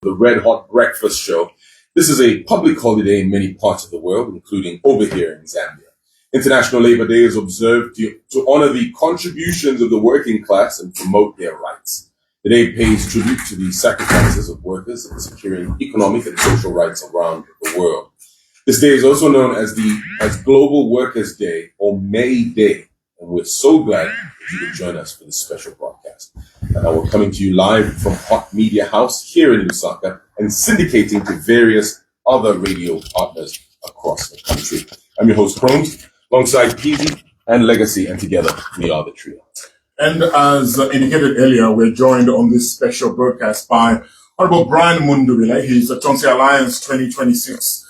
The Red Hot Breakfast Show. This is a public holiday in many parts of the world, including over here in Zambia. International Labor Day is observed to honor the contributions of the working class and promote their rights. The day pays tribute to the sacrifices of workers in securing economic and social rights around the world. This day is also known as Global Workers' Day or May Day, and we're so glad that you could join us for this special broadcast. And we're coming to you live from Hot Media House here in Lusaka and syndicating to various other radio partners across the country. I'm your host, Crohn's, alongside Peasy and Legacy, and together we are the trio. And as indicated earlier, we're joined on this special broadcast by Honorable Brian Mundubile. He's the Tonse Alliance 2026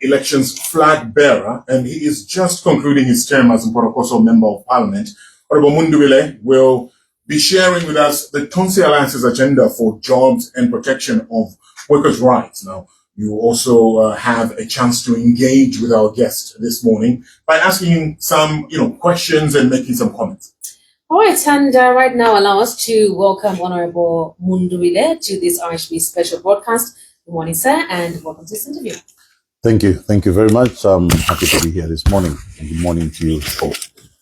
elections flag bearer, and he is just concluding his term as a Porokoso Member of Parliament. Honorable Mundubile will be sharing with us the Tonse Alliance's agenda for jobs and protection of workers' rights. Now, you also have a chance to engage with our guest this morning by asking him some, questions and making some comments. All right, and right now allow us to welcome Honorable Mundubile to this RHB special broadcast. Good morning, sir, and welcome to this interview. Thank you. Thank you very much. I'm happy to be here this morning. And good morning to you all.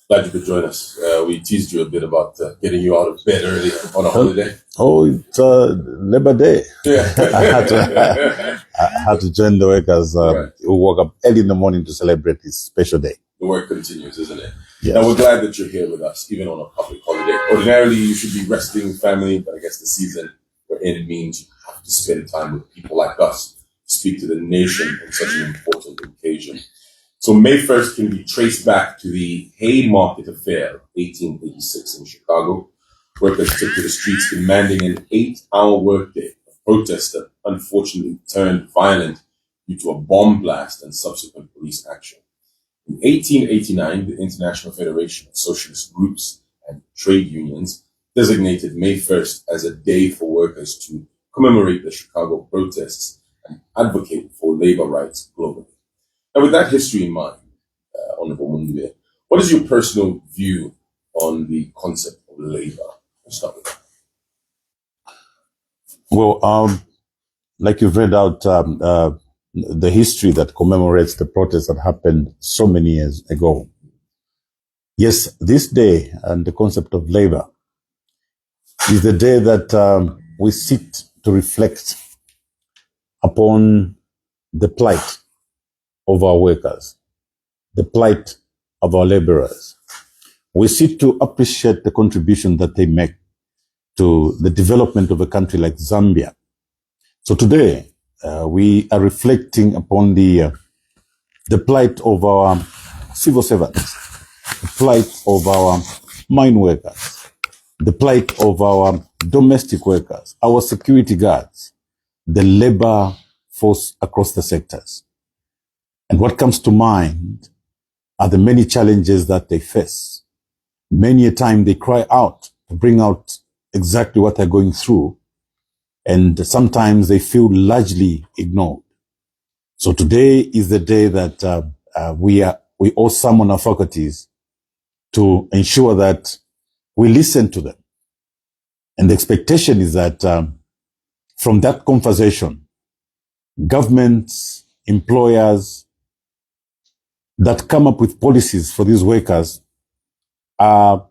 Glad you could join us. We teased you a bit about getting you out of bed early on a holiday. Oh, it's Labor Day. Yeah. I had to join the workers who woke up early in the morning to celebrate this special day. The work continues, isn't it? Yes. Now, we're glad that you're here with us, even on a public holiday. Ordinarily, you should be resting with family, but I guess the season we're in means you have to spend time with people like us to speak to the nation on such an important occasion. So May 1st can be traced back to the Haymarket Affair of 1886 in Chicago. Workers took to the streets demanding an 8-hour workday, a protest that unfortunately turned violent due to a bomb blast and subsequent police action. In 1889, the International Federation of Socialist Groups and Trade Unions designated May 1st as a day for workers to commemorate the Chicago protests and advocate for labor rights globally. Now, with that history in mind, Honorable Mundubile, what is your personal view on the concept of labor? Let's start with that. Well, like you've read out the history that commemorates the protests that happened so many years ago. Yes, this day and the concept of labor is the day that we sit to reflect upon the plight of our workers, the plight of our laborers. We seek to appreciate the contribution that they make to the development of a country like Zambia. So today, we are reflecting upon the plight of our civil servants, the plight of our mine workers, the plight of our domestic workers, our security guards, the labor force across the sectors. And what comes to mind are the many challenges that they face. Many a time they cry out to bring out exactly what they're going through, and sometimes they feel largely ignored. So today is the day that we all summon our faculties to ensure that we listen to them. And the expectation is that from that conversation, governments, employers, that come up with policies for these workers are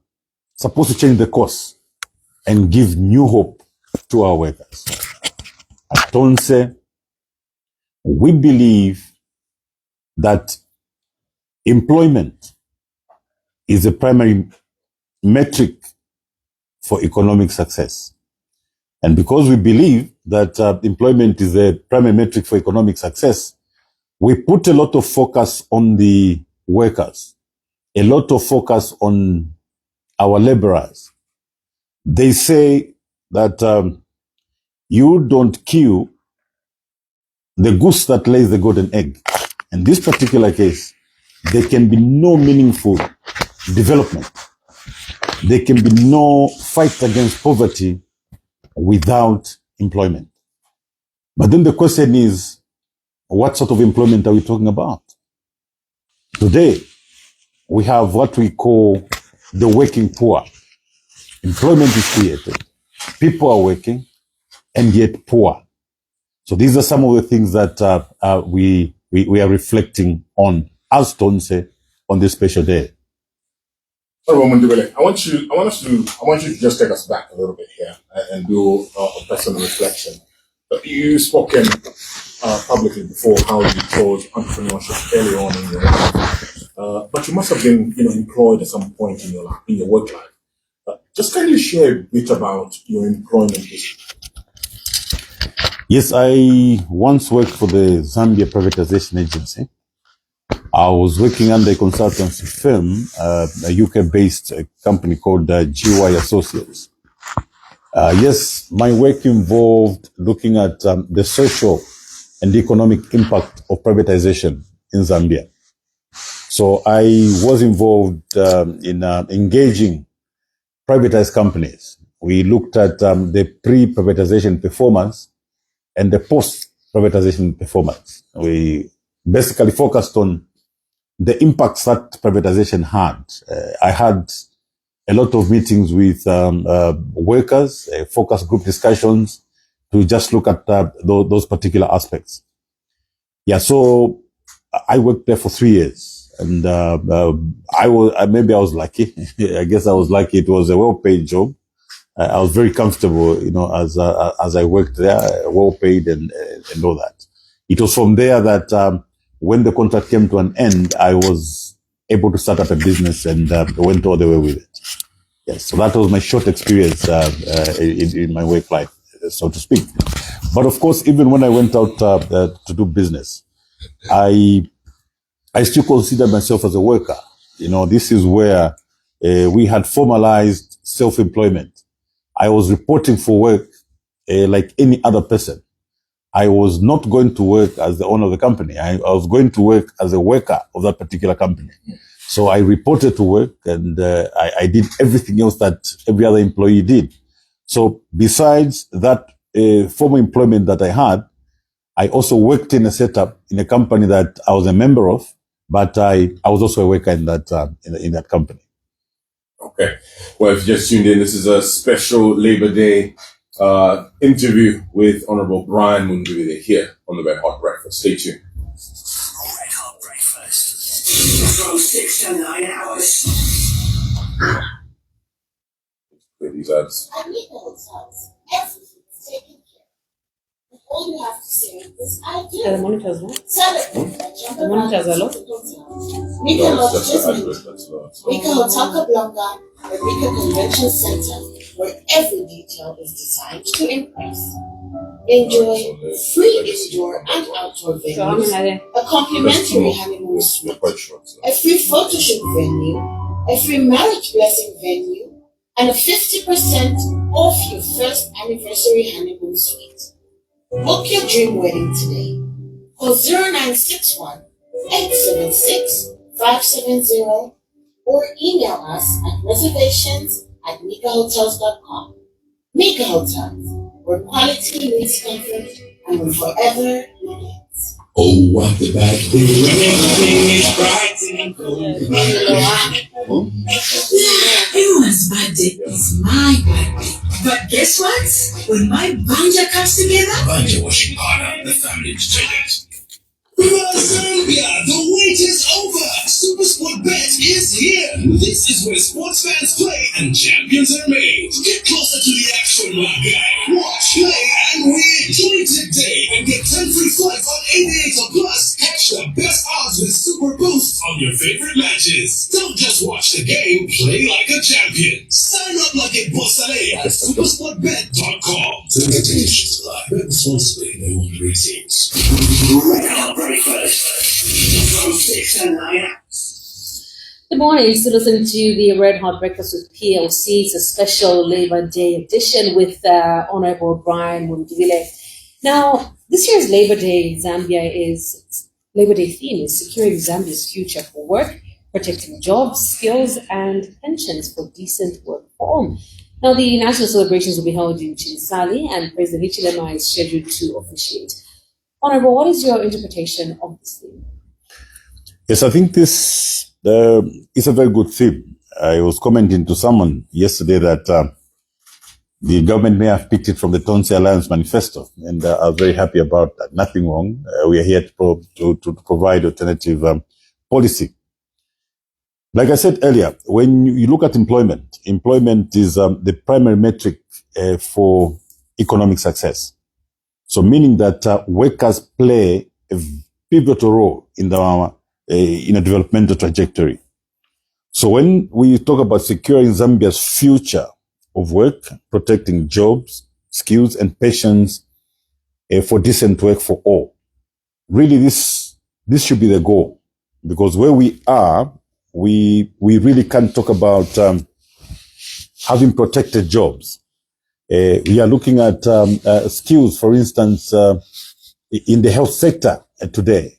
supposed to change the course and give new hope to our workers. At Tonse, we believe that employment is a primary metric for economic success. And because we believe that employment is a primary metric for economic success, we put a lot of focus on the workers, a lot of focus on our laborers. They say that you don't kill the goose that lays the golden egg. In this particular case, there can be no meaningful development. There can be no fight against poverty without employment. But then the question is, what sort of employment are we talking about? Today, we have what we call the working poor. Employment is created. People are working and yet poor. So these are some of the things that we are reflecting on as Tonse on this special day. Mundubile, I want you to just take us back a little bit here and do a personal reflection. You've spoken publicly before how you chose entrepreneurship early on in your life, but you must have been, employed at some point in your work life. Just kindly share a bit about your employment history. Yes, I once worked for the Zambia Privatization Agency. I was working under a consultancy firm, a UK-based company called GY Associates. Yes, my work involved looking at the social and economic impact of privatization in Zambia. So I was involved in engaging privatized companies. We looked at the pre-privatization performance and the post-privatization performance. We basically focused on the impacts that privatization had. I had a lot of meetings with workers, focus group discussions to just look at those particular aspects. Yeah, so I worked there for 3 years, and I was lucky. I guess I was lucky. It was a well-paid job. I was very comfortable, as I worked there, well-paid and all that. It was from there that when the contract came to an end, I was able to start up a business and went all the way with it. Yes, so that was my short experience in my work life, so to speak. But of course, even when I went out to do business, I still consider myself as a worker. This is where we had formalized self-employment. I was reporting for work like any other person. I was not going to work as the owner of the company. I was going to work as a worker of that particular company. So I reported to work, and I did everything else that every other employee did. So besides that former employment that I had, I also worked in a setup in a company that I was a member of, but I was also a worker in that company. Okay. Well, if you just tuned in, this is a special Labor Day interview with Honorable Brian Mundubile here on the Red Hot Breakfast. Stay tuned. Red Hot Breakfast from 6 to 9 hours. Play these ads. At Nicholas' house, everything is taken care of. All you have to say is, I do. The monitors, no? Celebrate by jumping The monitors are low? Mika No, Love it's just the Jasmine. advert that's low. Mika Hotaka Blanca, the Mika Convention Center, where every detail is designed to impress. Enjoy free indoor and outdoor So how many venues, are there? a complimentary honeymoon They're suite, quite short. So. a free photo shoot venue, a free marriage blessing venue, and a 50% off your first anniversary honeymoon suite. Book your dream wedding today. Call 0961 876 570 or email us at reservations@mikahotels.com. Mika Hotels, where quality meets comfort and will forever be it. Oh, what the bad thing when everything is bright and cold. Everyone's birthday is my birthday. But guess what? When my banja comes together, banja washing powder, the family detergent. Zambia, the wait is over. Super Sport Bet is here. This is where sports fans play and champions are made. Get closer to the action, my guy. Watch, play, and win. Join today and get 10 free flights on Aviator Plus. Catch the best odds with Super Boost on your favorite matches. Don't just watch the game, play like a champion. Sign up like a bossale at supersportbet.com. To get conditions apply. Bet responsibly. No one ratings. Breakfast from 6 to 9 hours. Good morning. You're still listening to the Red Hot Breakfast with PLC. It's a special Labor Day edition with Honorable Brian Mundubile. Now, this year's Labor Day Labor Day theme is securing Zambia's future for work, protecting jobs, skills, and pensions for decent work form. Now, the national celebrations will be held in Chinsali, and President Hichilema is scheduled to officiate. Honorable, what is your interpretation of this theme? Yes, I think this is a very good theme. I was commenting to someone yesterday that The government may have picked it from the Tonse Alliance Manifesto, and I was very happy about that. Nothing wrong. We are here to provide alternative policy. Like I said earlier, when you look at employment is the primary metric for economic success. So meaning that workers play a pivotal role in a developmental trajectory. So when we talk about securing Zambia's future of work, protecting jobs, skills, and patience for decent work for all, really this should be the goal. Because where we are, we really can't talk about having protected jobs. We are looking at skills, for instance, in the health sector today.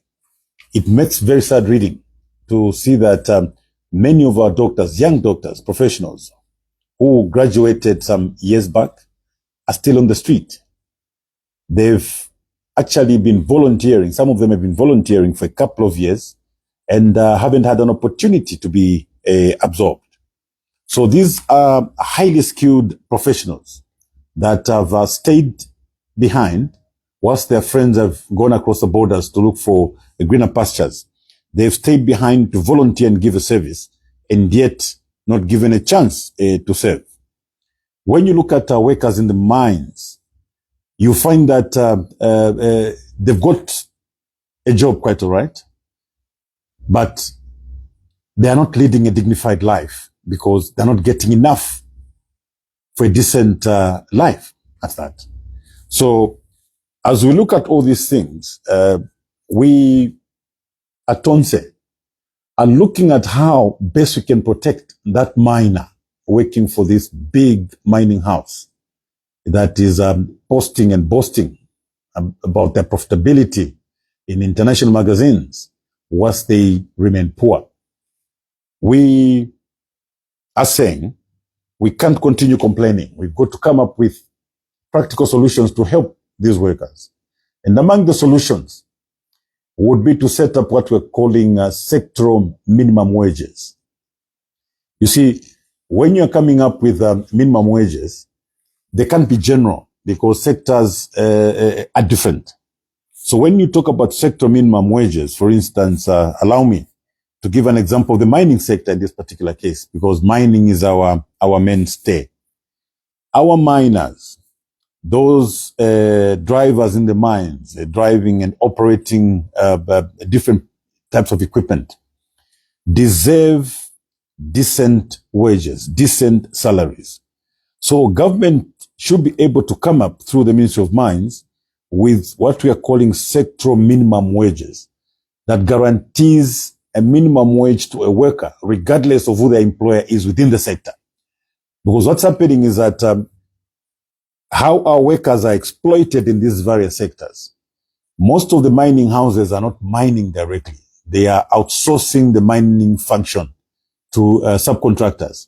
It makes very sad reading to see that many of our doctors, young doctors, professionals who graduated some years back are still on the street. They've actually been volunteering. Some of them have been volunteering for a couple of years and haven't had an opportunity to be absorbed. So these are highly skilled professionals that have stayed behind whilst their friends have gone across the borders to look for greener pastures. They've stayed behind to volunteer and give a service, and yet not given a chance to serve. When you look at workers in the mines, you find that they've got a job quite all right, but they are not leading a dignified life because they're not getting enough for a decent life at that. So as we look at all these things, we at Tonse are looking at how best we can protect that miner working for this big mining house that is posting and boasting about their profitability in international magazines whilst they remain poor. We are saying we can't continue complaining. We've got to come up with practical solutions to help these workers. And among the solutions would be to set up what we're calling sectoral minimum wages. You see, when you're coming up with minimum wages, they can't be general because sectors are different. So when you talk about sector minimum wages, for instance, allow me to give an example of the mining sector in this particular case, because mining is our mainstay. Our miners, those drivers in the mines, driving and operating different types of equipment, deserve decent wages, decent salaries. So government should be able to come up through the Ministry of Mines with what we are calling sectoral minimum wages that guarantees a minimum wage to a worker, regardless of who their employer is within the sector. Because what's happening is that how our workers are exploited in these various sectors. Most of the mining houses are not mining directly. They are outsourcing the mining function to subcontractors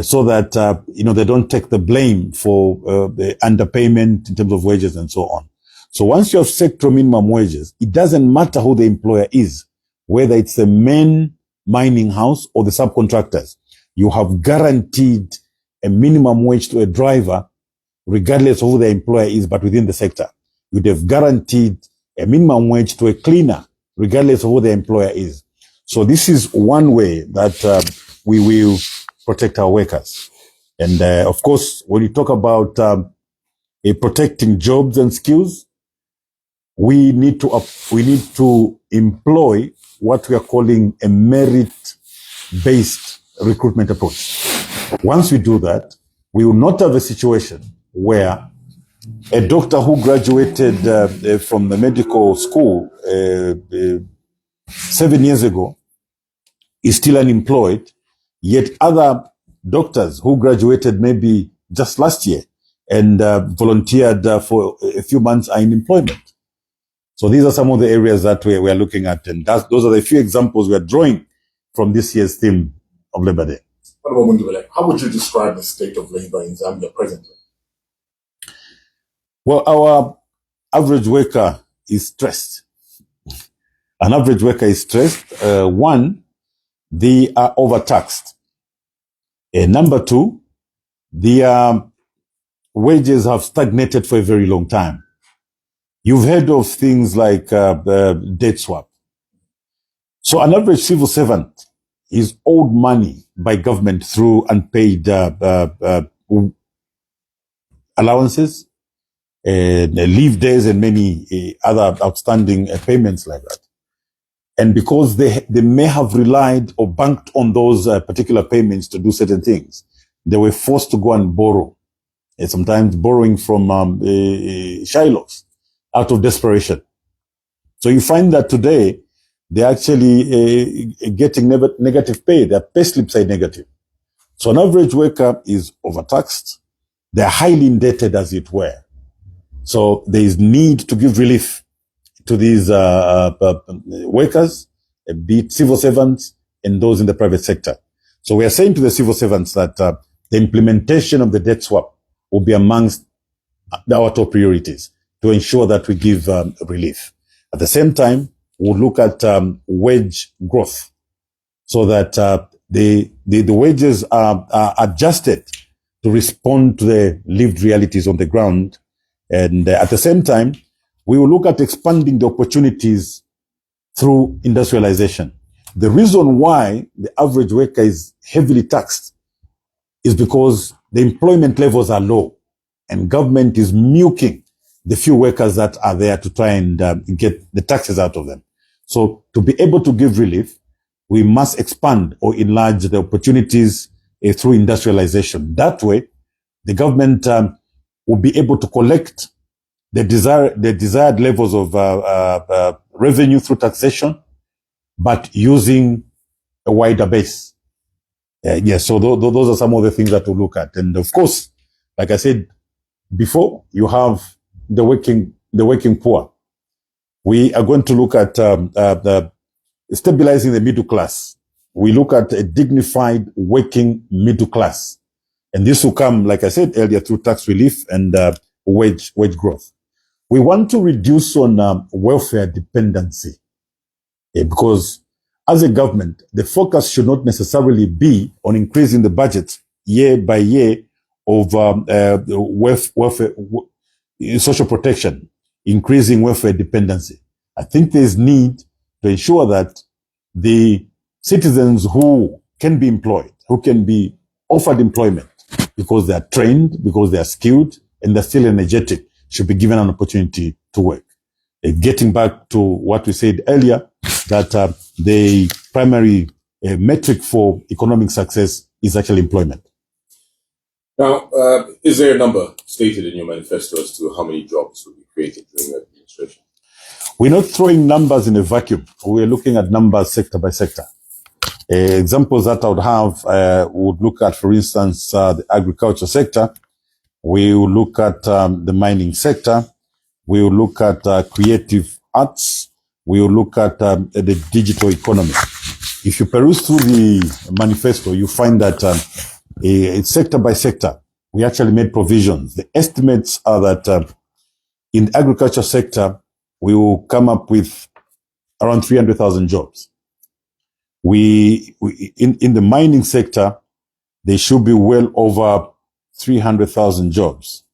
so that, they don't take the blame for the underpayment in terms of wages and so on. So once you have sector minimum wages, it doesn't matter who the employer is, whether it's the main mining house or the subcontractors. You have guaranteed a minimum wage to a driver regardless of who the employer is, but within the sector. You'd have guaranteed a minimum wage to a cleaner, regardless of who the employer is. So this is one way that we will protect our workers. And of course, when you talk about protecting jobs and skills, we need to employ what we are calling a merit-based recruitment approach. Once we do that, we will not have a situation where a doctor who graduated from the medical school 7 years ago is still unemployed, yet other doctors who graduated maybe just last year and volunteered for a few months are in employment. So these are some of the areas that we are looking at, and those are the few examples we are drawing from this year's theme of Labor Day. What about Mundubile? How would you describe the state of labor in Zambia presently? Well, our average worker is stressed. An average worker is stressed. One, they are overtaxed. Number two, they are wages have stagnated for a very long time. You've heard of things like debt swap. So an average civil servant is owed money by government through unpaid allowances, leave days, and many other outstanding payments like that. And because they may have relied or banked on those particular payments to do certain things, they were forced to go and borrow, sometimes borrowing from Shilohs out of desperation. So you find that today they're actually getting negative pay. Their pay slips are negative. So an average worker is overtaxed. They're highly indebted, as it were. So there is need to give relief to these workers, be it civil servants and those in the private sector. So we are saying to the civil servants that the implementation of the debt swap will be amongst our top priorities to ensure that we give relief. At the same time, we'll look at wage growth so that the wages are adjusted to respond to the lived realities on the ground. And at the same time, we will look at expanding the opportunities through industrialization. The reason why the average worker is heavily taxed is because the employment levels are low and government is milking the few workers that are there to try and get the taxes out of them. So to be able to give relief, we must expand or enlarge the opportunities through industrialization. That way, the government will be able to collect the desired levels of revenue through taxation, but using a wider base. Yes, so those are some of the things that we'll look at. And of course, like I said before, you have the working poor. We are going to look at stabilizing the middle class. We look at a dignified working middle class. And this will come, like I said earlier, through tax relief and wage growth. We want to reduce on welfare dependency because as a government, the focus should not necessarily be on increasing the budget year by year of welfare, social protection, increasing welfare dependency. I think there's need to ensure that the citizens who can be employed, who can be offered employment because they are trained, because they are skilled, and they're still energetic, should be given an opportunity to work. Getting back to what we said earlier, that the primary metric for economic success is actually employment. Now, is there a number stated in your manifesto as to how many jobs will be created during your administration? We're not throwing numbers in a vacuum. We're looking at numbers sector by sector. Examples that I would have would look at, for instance, the agriculture sector. We will look at the mining sector. We will look at creative arts. We will look at the digital economy. If you peruse through the manifesto, you find that sector by sector, we actually made provisions. The estimates are that in the agriculture sector, we will come up with around 300,000 jobs. In the mining sector, there should be well over 300,000 jobs.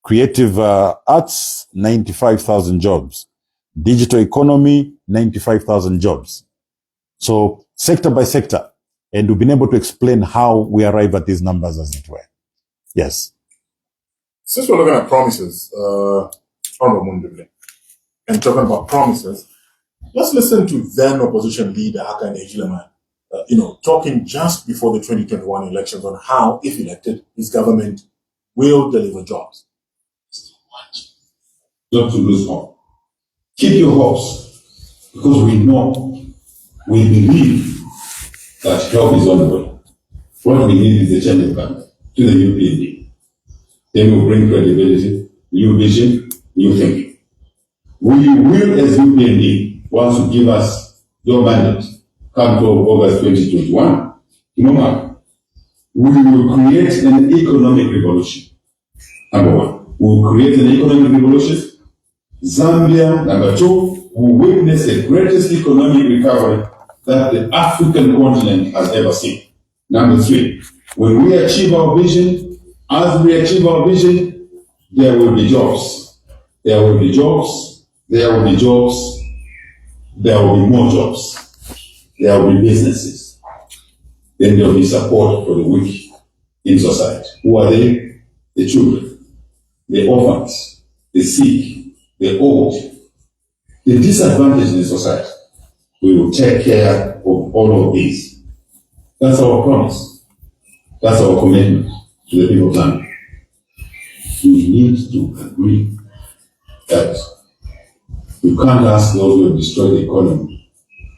Creative arts, 95,000 jobs. Digital economy, 95,000 jobs. So sector by sector. And we've been able to explain how we arrive at these numbers, as it were. Yes. Since we're looking at promises, Honorable Mundubile, and talking about promises, let's listen to then opposition leader Hakainde Hichilema, talking just before the 2021 elections on how, if elected, his government will deliver jobs. Not to lose hope. Keep your hopes, because we believe that help is on the way. What we need is a change of government to the new PND. Then we'll bring credibility, new vision, new thinking. We will, as UPND, once you give us your mandate, come to August 2021, we will create an economic revolution. Number one, we will create an economic revolution. Zambia, number two, will witness the greatest economic recovery that the African continent has ever seen. Number three, when we achieve our vision, As we achieve our vision, there will be jobs. There will be jobs. There will be jobs. There will be more jobs. There will be businesses. Then there will be support for the weak in society. Who are they? The children, the orphans, the sick, the old, the disadvantaged in society. We will take care of all of these. That's our promise. That's our commitment to the people of Zambia. We need to agree that you can't ask those who have destroyed the economy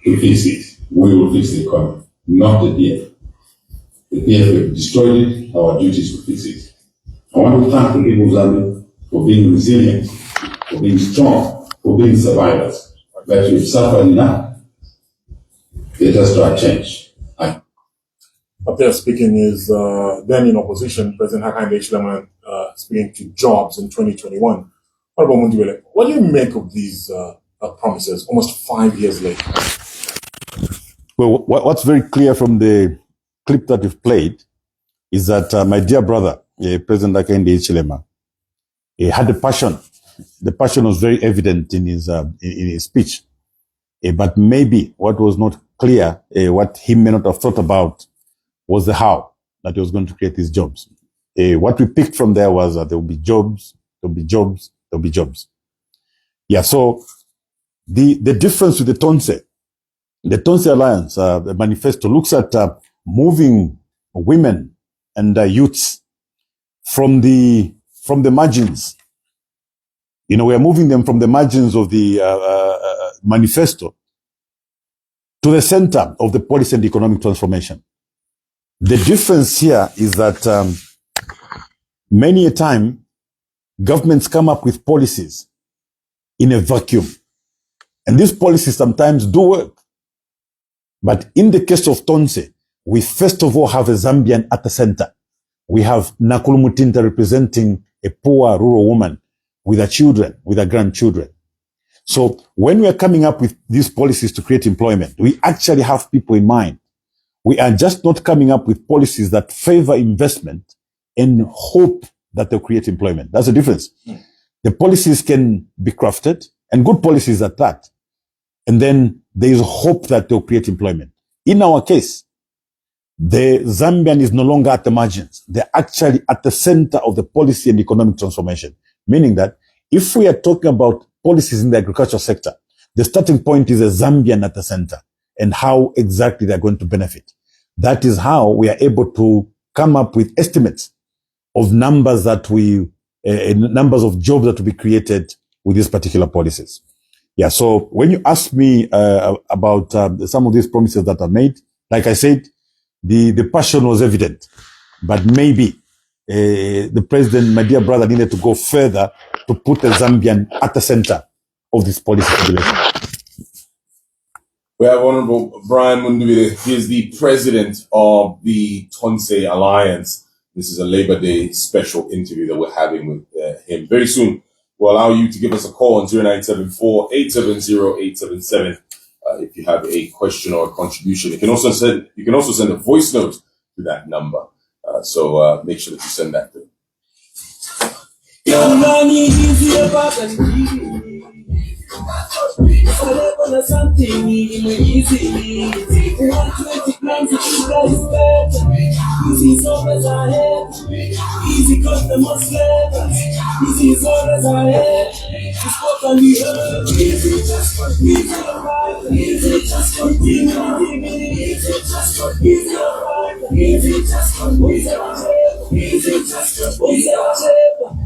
to fix it. We will fix the economy, not the PF. The PF have destroyed it, our duty is to fix it. I want to thank the people of Zambia for being resilient, for being strong, for being survivors. That you've suffered enough. Let us try change. Up there speaking is then in opposition, President Hakainde Hichilema speaking to jobs in 2021. Honorable Mundubile, what do you make of these promises almost 5 years later? Well, what's very clear from the clip that you've played is that my dear brother, President Hakainde Hichilema, had a passion. The passion was very evident in his speech. But maybe what was not clear, what he may not have thought about, was the how that he was going to create these jobs. What we picked from there was that there will be jobs, there will be jobs, there will be jobs. Yeah, so the difference with the Tonse Alliance the manifesto looks at moving women and youths from the margins. You know, we are moving them from the margins of the manifesto to the center of the policy and economic transformation. The difference here is that many a time governments come up with policies in a vacuum. And these policies sometimes do work. But in the case of Tonse, we first of all have a Zambian at the center. We have Nakulu Mutinda representing a poor rural woman with her children, with her grandchildren. So when we are coming up with these policies to create employment, we actually have people in mind. We are just not coming up with policies that favor investment and hope that they'll create employment. That's the difference. The policies can be crafted, and good policies at that. And then there is hope that they'll create employment. In our case, the Zambian is no longer at the margins. They're actually at the center of the policy and economic transformation. Meaning that if we are talking about policies in the agricultural sector, the starting point is a Zambian at the center and how exactly they're going to benefit. That is how we are able to come up with estimates of numbers that numbers of jobs that will be created with these particular policies. Yeah. So when you ask me about some of these promises that are made, like I said, the passion was evident, but maybe the president, my dear brother, needed to go further to put the Zambian at the center of this policy regulation. We have Honorable Brian Mundubile. He is the president of the Tonse Alliance. This is a Labor Day special interview that we're having with him. Very soon, we'll allow you to give us a call on 0974-870-877 if you have a question or a contribution. You can also send a voice note to that number. So make sure that you send that through. Something easy. 120 grams of sugar is better. Easy is always ahead. Easy cause the most flavor. Easy is always ahead. It's what can be heard. Easy just for easy alright. Easy just for easy. Easy just for easy alright. Easy just for easy alright. Easy just for easy alright.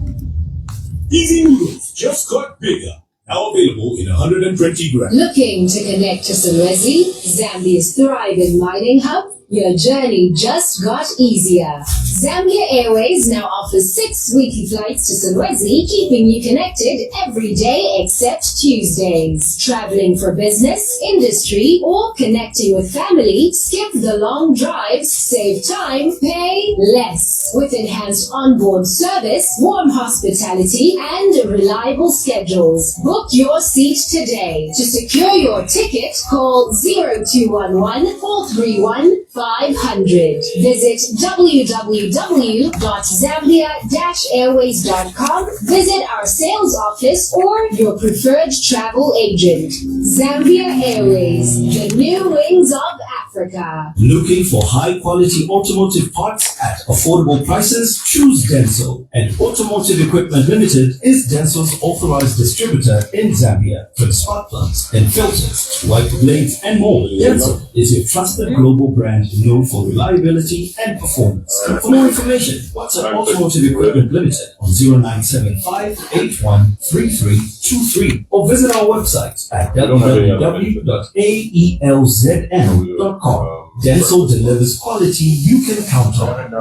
Easy noodles just got bigger. Now available in 120 grams. Looking to connect to Solwezi, Zambia's thriving mining hub? Your journey just got easier. Zambia Airways now offers 6 weekly flights to Solwezi, keeping you connected every day except Tuesdays. Traveling for business, industry, or connecting with family? Skip the long drives, save time, pay less. With enhanced onboard service, warm hospitality, and reliable schedules. Book your seat today. To secure your ticket, call 0211 431 500. Visit www.zambia-airways.com. Visit our sales office or your preferred travel agent. Zambia Airways, the new wings of Africa. Looking for high-quality automotive parts at affordable prices? Choose Denso. And Automotive Equipment Limited is Denso's authorized distributor in Zambia for spark plugs and filters, wiper blades, and more. Denso is your trusted global brand known for reliability and performance. For more information, WhatsApp Automotive Equipment Limited on 0975-813323 or visit our website at www.aelzn.com. Denso delivers quality you can count on.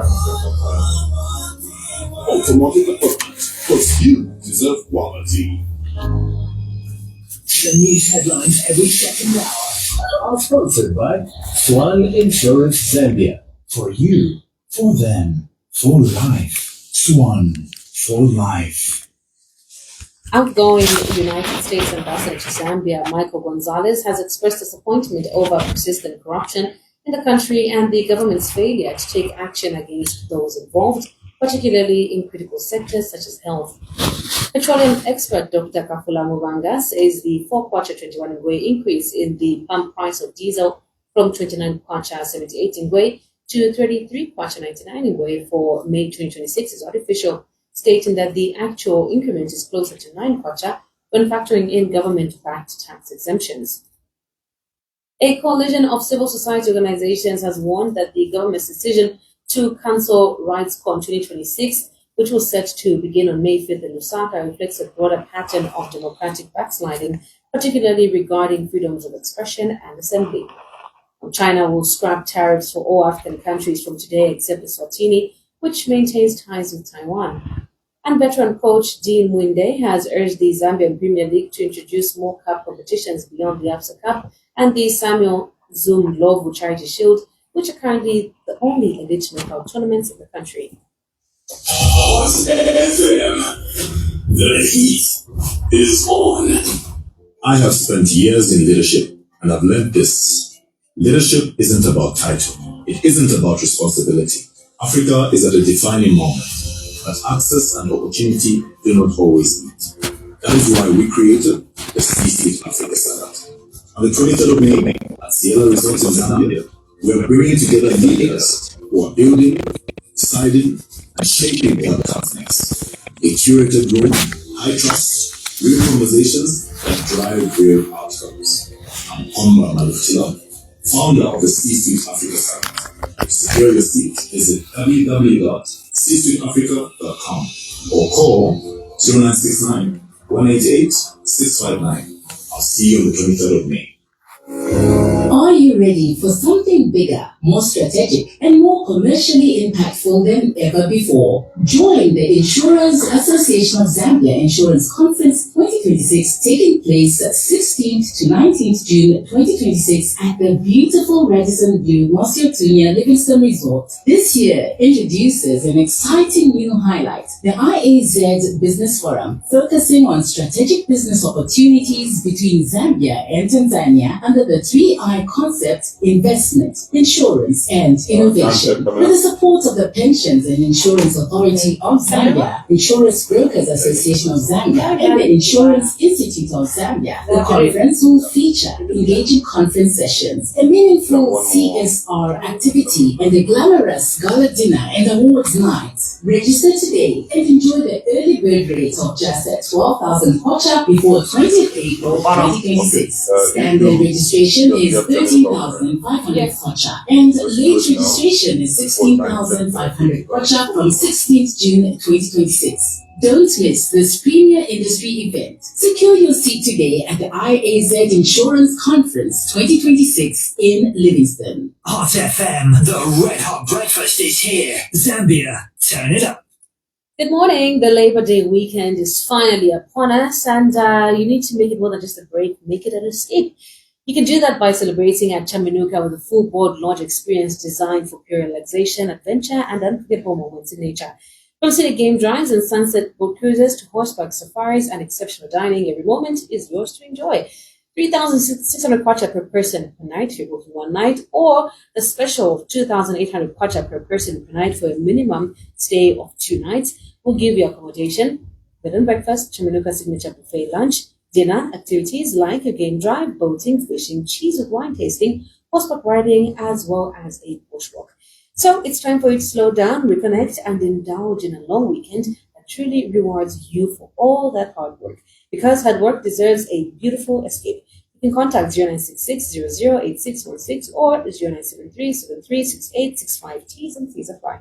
Automotive equipment, because you deserve quality. The news headlines every second hour are sponsored by Swan Insurance Zambia. For you, for them, for life. Swan, for life. Outgoing United States Ambassador to Zambia, Michael Gonzalez, has expressed disappointment over persistent corruption in the country and the government's failure to take action against those involved, particularly in critical sectors such as health. Petroleum expert Dr. Kafula Mubanga says the 4 kwacha 21 ngwe increase in the pump price of diesel from 29 kwacha 78 ngwe to 33 kwacha 99 ngwe for May 2026 is artificial, stating that the actual increment is closer to 9 kwacha when factoring in government-backed tax exemptions. A coalition of civil society organizations has warned that the government's decision to cancel RightsCon 2026, which was set to begin on May 5th in Lusaka, reflects a broader pattern of democratic backsliding, particularly regarding freedoms of expression and assembly. China will scrap tariffs for all African countries from today except Eswatini, which maintains ties with Taiwan. And veteran coach Dean Mwinde has urged the Zambian Premier League to introduce more cup competitions beyond the ABSA Cup and the Samuel Zoom Lovu Charity Shield, which are currently the only elite knockout tournaments in the country. The heat is on. I have spent years in leadership and I've learned this. Leadership isn't about title. It isn't about responsibility. Africa is at a defining moment, but access and opportunity do not always meet. That is why we created the C-Suite Africa Summit. On the 23rd of May at Sierra Resort in Zambia, we are bringing together leaders who are building, deciding, and shaping what comes next. A curated room, high trust, real conversations that drive real outcomes. I'm Omar Malufila, founder of the C-Suite Africa Summit. To secure your seat, visit www.csuiteafrica.com or call 0969 188 659. I'll see you on the 23rd of May. Are you ready for something bigger, more strategic, and more commercially impactful than ever before? Join the Insurance Association of Zambia Insurance Conference 2026, taking place 16th to 19th June 2026 at the beautiful Radisson Blu Monsieur Tunya Livingston Resort. This year introduces an exciting new highlight, the IAZ Business Forum, focusing on strategic business opportunities between Zambia and Tanzania under the 3I concept: investment, insurance, and innovation. With the support of the Pensions and Insurance Authority of Zambia, Insurance Brokers Association of Zambia, and the Insurance Institute of Zambia, the conference will feature engaging conference sessions, a meaningful CSR activity, and a glamorous gala dinner and awards night. Register today and enjoy the early bird rate of just 12,000 kwacha before 20th April 2026. Standard registration is 13,500 kwacha and late registration is 16,500 kwacha from 16th June 2026. Don't miss this premier industry event. Secure your seat today at the IAZ Insurance Conference 2026 in Livingston. Hot FM, the red hot breakfast is here. Zambia, turn it up. Good morning. The Labor Day weekend is finally upon us, and you need to make it more than just a break, make it an escape. You can do that by celebrating at Chaminuka with a full board lodge experience designed for pure relaxation, adventure, and unforgettable moments in nature. From scenic game drives and sunset boat cruises to horseback safaris and exceptional dining, every moment is yours to enjoy. 3,600 kwacha per person per night if you're booking one night, or the special 2,800 kwacha per person per night for a minimum stay of 2 nights. We'll give you accommodation, bed and breakfast, Chiminuka signature buffet lunch, dinner, activities like a game drive, boating, fishing, cheese with wine tasting, horseback riding, as well as a bushwalk. So it's time for you to slow down, reconnect, and indulge in a long weekend that truly rewards you for all that hard work. Because hard work deserves a beautiful escape. You can contact 0966 008616 or 0973 736865. T's and T's apply.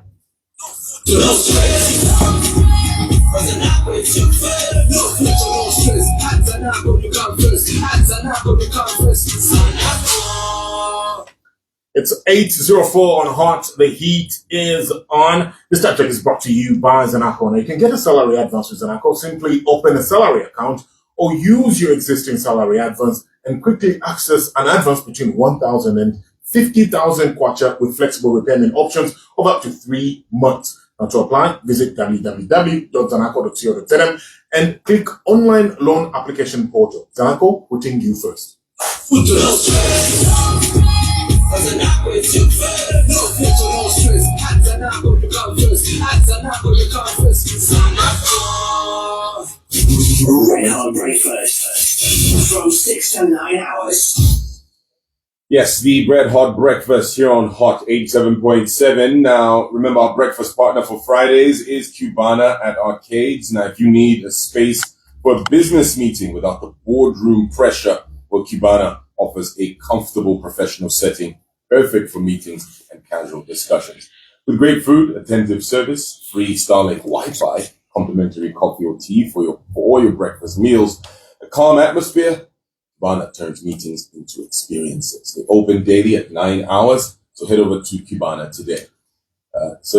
It's 8:04 on Hot. The heat is on. This time check is brought to you by Zanaco. Now you can get a salary advance with Zanaco. Simply open a salary account or use your existing salary advance and quickly access an advance between 1,000 and 50,000 kwacha with flexible repayment options of up to 3 months. Now to apply, visit www.zanaco.co.zm and click online loan application portal. Zanaco, putting you first. Red Hot Breakfast from 6 to 9 hours. Yes, the Bread Hot Breakfast here on Hot 87.7. Now, remember our breakfast partner for Fridays is Cubana at Arcades. Now, if you need a space for a business meeting without the boardroom pressure, well, Cubana offers a comfortable professional setting, perfect for meetings and casual discussions. With great food, attentive service, free Starlink Wi-Fi, complimentary coffee or tea for all your breakfast meals, a calm atmosphere, Cubana turns meetings into experiences. They open daily at 9 hours, so head over to Cubana today. That's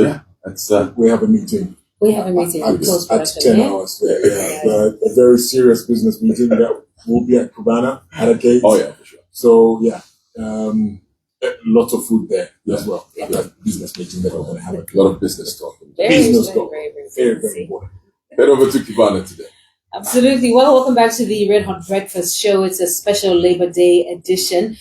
We have a meeting. We have a meeting at close 10 production, hours. A very serious business meeting that will be at Cubana at Arcades. Oh yeah, for sure. So lots of food there as well. Yeah. That business meeting that we're going to have. A lot of business talk. Business very, talk. very, Very, fancy. very important. Head over to Cubana today. Absolutely. Well, welcome back to the Red Hot Breakfast Show. It's a special Labor Day edition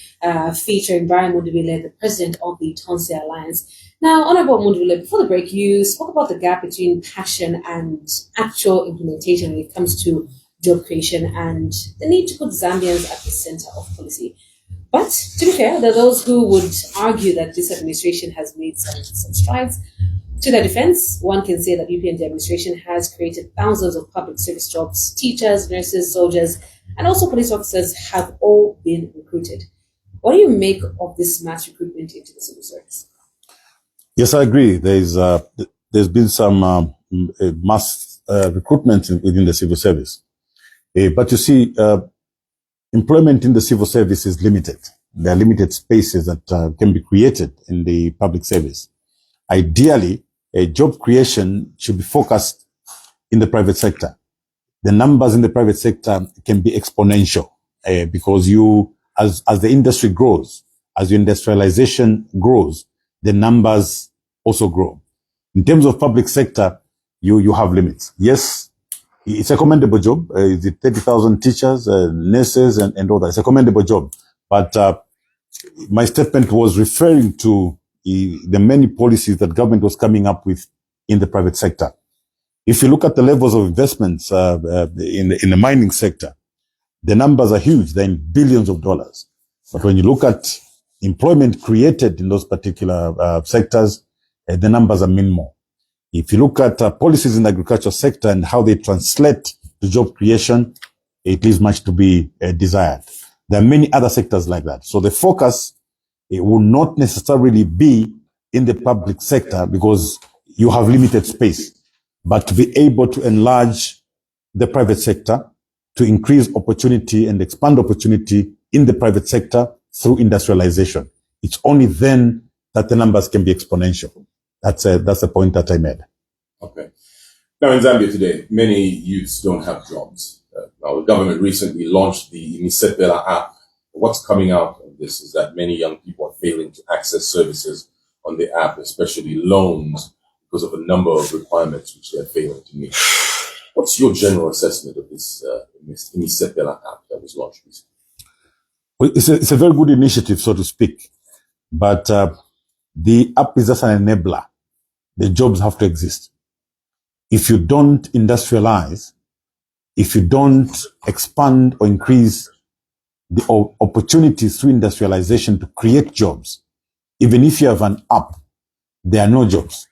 featuring Brian Mundubile, the president of the Tonse Alliance. Now, Honorable Mundubile, before the break, you spoke about the gap between passion and actual implementation when it comes to job creation and the need to put Zambians at the center of policy. But to be fair, there are those who would argue that this administration has made some strides. To their defense, one can say that UPND administration has created thousands of public service jobs. Teachers, nurses, soldiers, and also police officers have all been recruited. What do you make of this mass recruitment into the civil service? Yes, I agree. There's been some mass recruitment within the civil service. But you see, employment in the civil service is limited. There are limited spaces that can be created in the public service. Ideally, job creation should be focused in the private sector. The numbers in the private sector can be exponential because as the industry grows, as your industrialization grows, the numbers also grow. In terms of public sector, you have limits. Yes, it's a commendable job. It's 30,000 teachers, nurses, and all that. It's a commendable job. But my statement was referring to the many policies that government was coming up with in the private sector. If you look at the levels of investments in the mining sector, the numbers are huge. They're in billions of dollars. But when you look at employment created in those particular sectors, the numbers are minimal. If you look at policies in the agricultural sector and how they translate to job creation, it leaves much to be desired. There are many other sectors like that. So the focus it will not necessarily be in the public sector because you have limited space, but to be able to enlarge the private sector, to increase opportunity and expand opportunity in the private sector through industrialization. It's only then that the numbers can be exponential. That's the point that I made. Okay. Now in Zambia today, many youths don't have jobs. Now the government recently launched the Misepela app. What's coming out of this is that many young people are failing to access services on the app, especially loans, because of a number of requirements which they're failing to meet. What's your general assessment of this Misepela app that was launched recently? It's a very good initiative, so to speak, but the app is just an enabler. The jobs have to exist. If you don't industrialize, if you don't expand or increase the opportunities through industrialization to create jobs, even if you have an app, there are no jobs.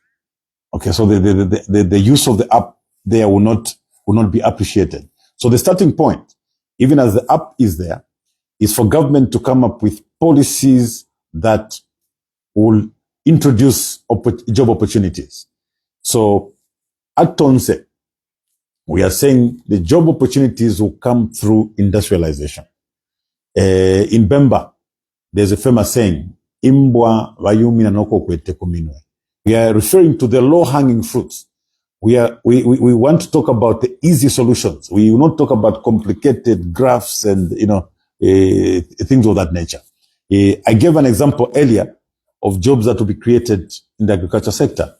Okay, so the use of the app there will not be appreciated. So the starting point, even as the app is there, is for government to come up with policies that will introduce job opportunities. So at Tonse, we are saying the job opportunities will come through industrialization. In Bemba, there's a famous saying, Imbwa vayumina noko kwete kuminwe. We are referring to the low-hanging fruits. We want to talk about the easy solutions. We will not talk about complicated graphs and things of that nature. I gave an example earlier of jobs that will be created in the agriculture sector,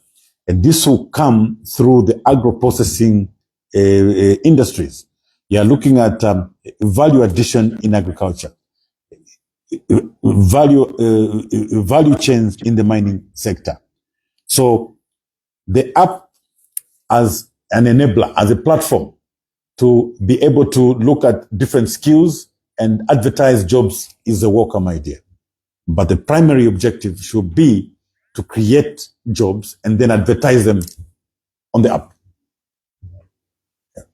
and this will come through the agro-processing industries. You are looking at value addition in agriculture, value chains in the mining sector. So the app as an enabler, as a platform to be able to look at different skills and advertise jobs is a welcome idea. But the primary objective should be to create jobs and then advertise them on the app.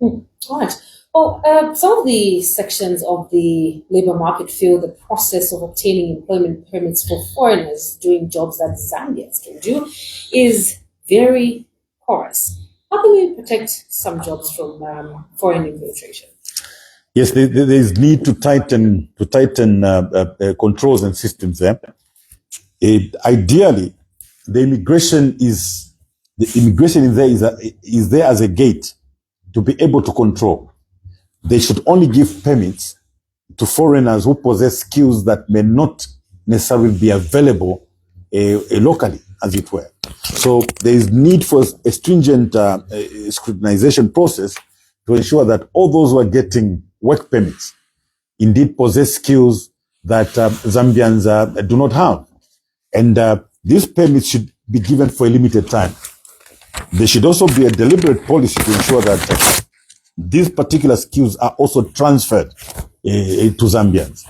All right. Well, some of the sections of the labor market feel the process of obtaining employment permits for foreigners doing jobs that Zambians can do is very porous. How can we protect some jobs from foreign infiltration? Yes, there is need to tighten controls and systems there. Ideally, the immigration is there as a gate to be able to control. They should only give permits to foreigners who possess skills that may not necessarily be available locally, as it were. So there is need for a stringent scrutinization process to ensure that all those who are getting work permits indeed possess skills that Zambians do not have. And these permits should be given for a limited time. There should also be a deliberate policy to ensure that these particular skills are also transferred to Zambians.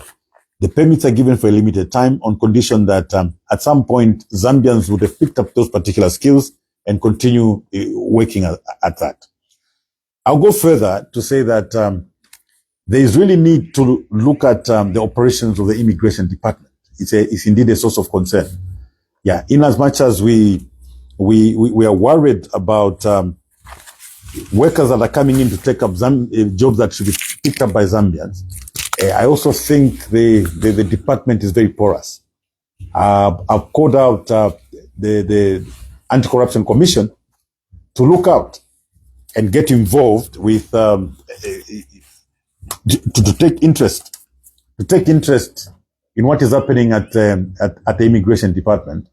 The permits are given for a limited time on condition that at some point Zambians would have picked up those particular skills and continue working at that. I'll go further to say that there is really need to look at the operations of the immigration department. It's indeed a source of concern. Yeah, in as much as we are worried about workers that are coming in to take up jobs that should be picked up by Zambians, I also think the department is very porous. I've called out the Anti-Corruption Commission to look out and get involved with to take interest in what is happening at the immigration department.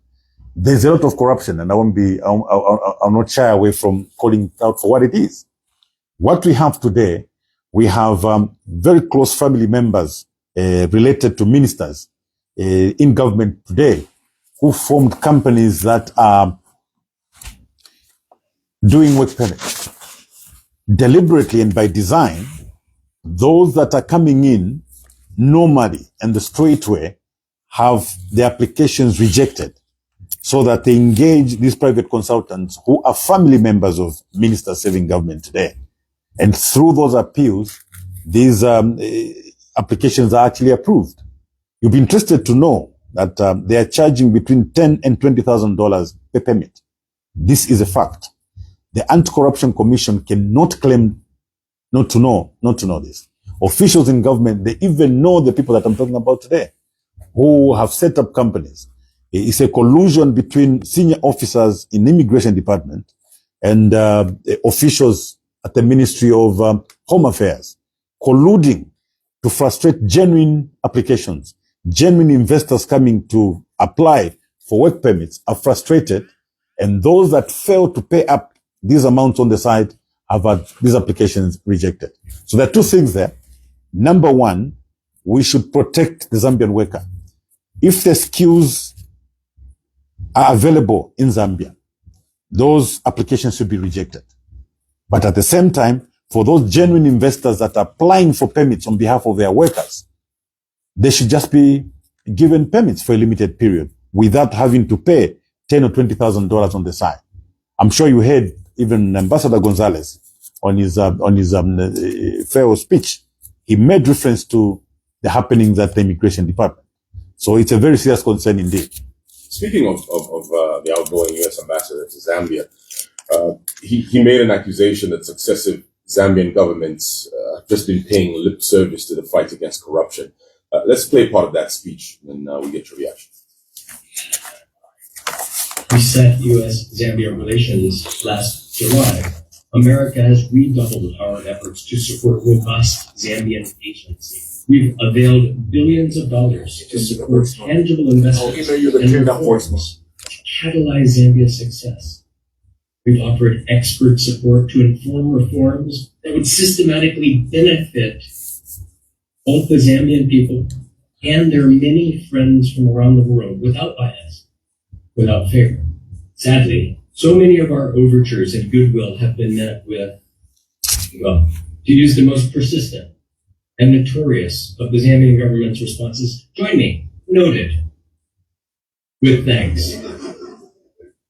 There's a lot of corruption, and I'll not shy away from calling it out for what it is. What we have today, we have very close family members related to ministers in government today who formed companies that are doing work permits. Deliberately and by design, those that are coming in normally and the straight way have their applications rejected, so that they engage these private consultants who are family members of ministers serving government today. And through those appeals, these applications are actually approved. You'll be interested to know that they are charging between $10,000 and $20,000 per permit. This is a fact. The Anti-Corruption Commission cannot claim not to know this. Officials in government, they even know the people that I'm talking about today, who have set up companies. It's a collusion between senior officers in the immigration department and officials at the Ministry of Home Affairs, colluding to frustrate genuine applications. Genuine investors coming to apply for work permits are frustrated, and those that fail to pay up these amounts on the side have had these applications rejected. So there are two things there. Number one, we should protect the Zambian worker. If the skills are available in Zambia, those applications should be rejected. But at the same time, for those genuine investors that are applying for permits on behalf of their workers, they should just be given permits for a limited period without having to pay $10,000 or $20,000 on the side. I'm sure you heard even Ambassador Gonzalez on his farewell speech. He made reference to the happenings at the immigration department. So it's a very serious concern indeed. Speaking of the outgoing U.S. ambassador to Zambia, he made an accusation that successive Zambian governments have just been paying lip service to the fight against corruption. Let's play part of that speech and we get your reaction. We set U.S.-Zambia relations last July. America has redoubled our efforts to support robust Zambian agency. We've availed billions of dollars to support tangible investments and reforms to catalyze Zambia's success. We've offered expert support to inform reforms that would systematically benefit both the Zambian people and their many friends from around the world without bias, without favor. Sadly, so many of our overtures and goodwill have been met with, well, to use the most persistent and notorious of the Zambian government's responses, join me, noted, with thanks.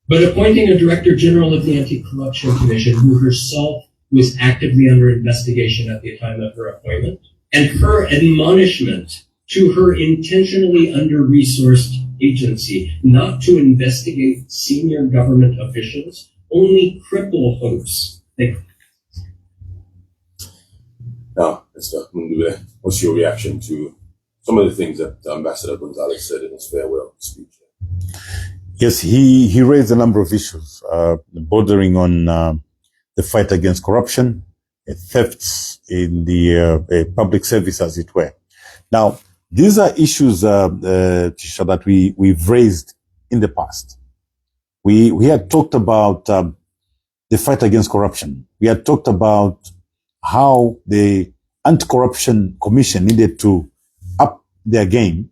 But appointing a Director General of the Anti-Corruption Commission who herself was actively under investigation at the time of her appointment, and her admonishment to her intentionally under-resourced agency not to investigate senior government officials only cripple hopes. Now, Mr. Mundubile, what's your reaction to some of the things that Ambassador Gonzalez said in his farewell speech? Yes, he raised a number of issues bordering on the fight against corruption, thefts in the public service, as it were. Now, these are issues, Tisha, that we've raised in the past. We had talked about the fight against corruption. We had talked about how the Anti-Corruption Commission needed to up their game,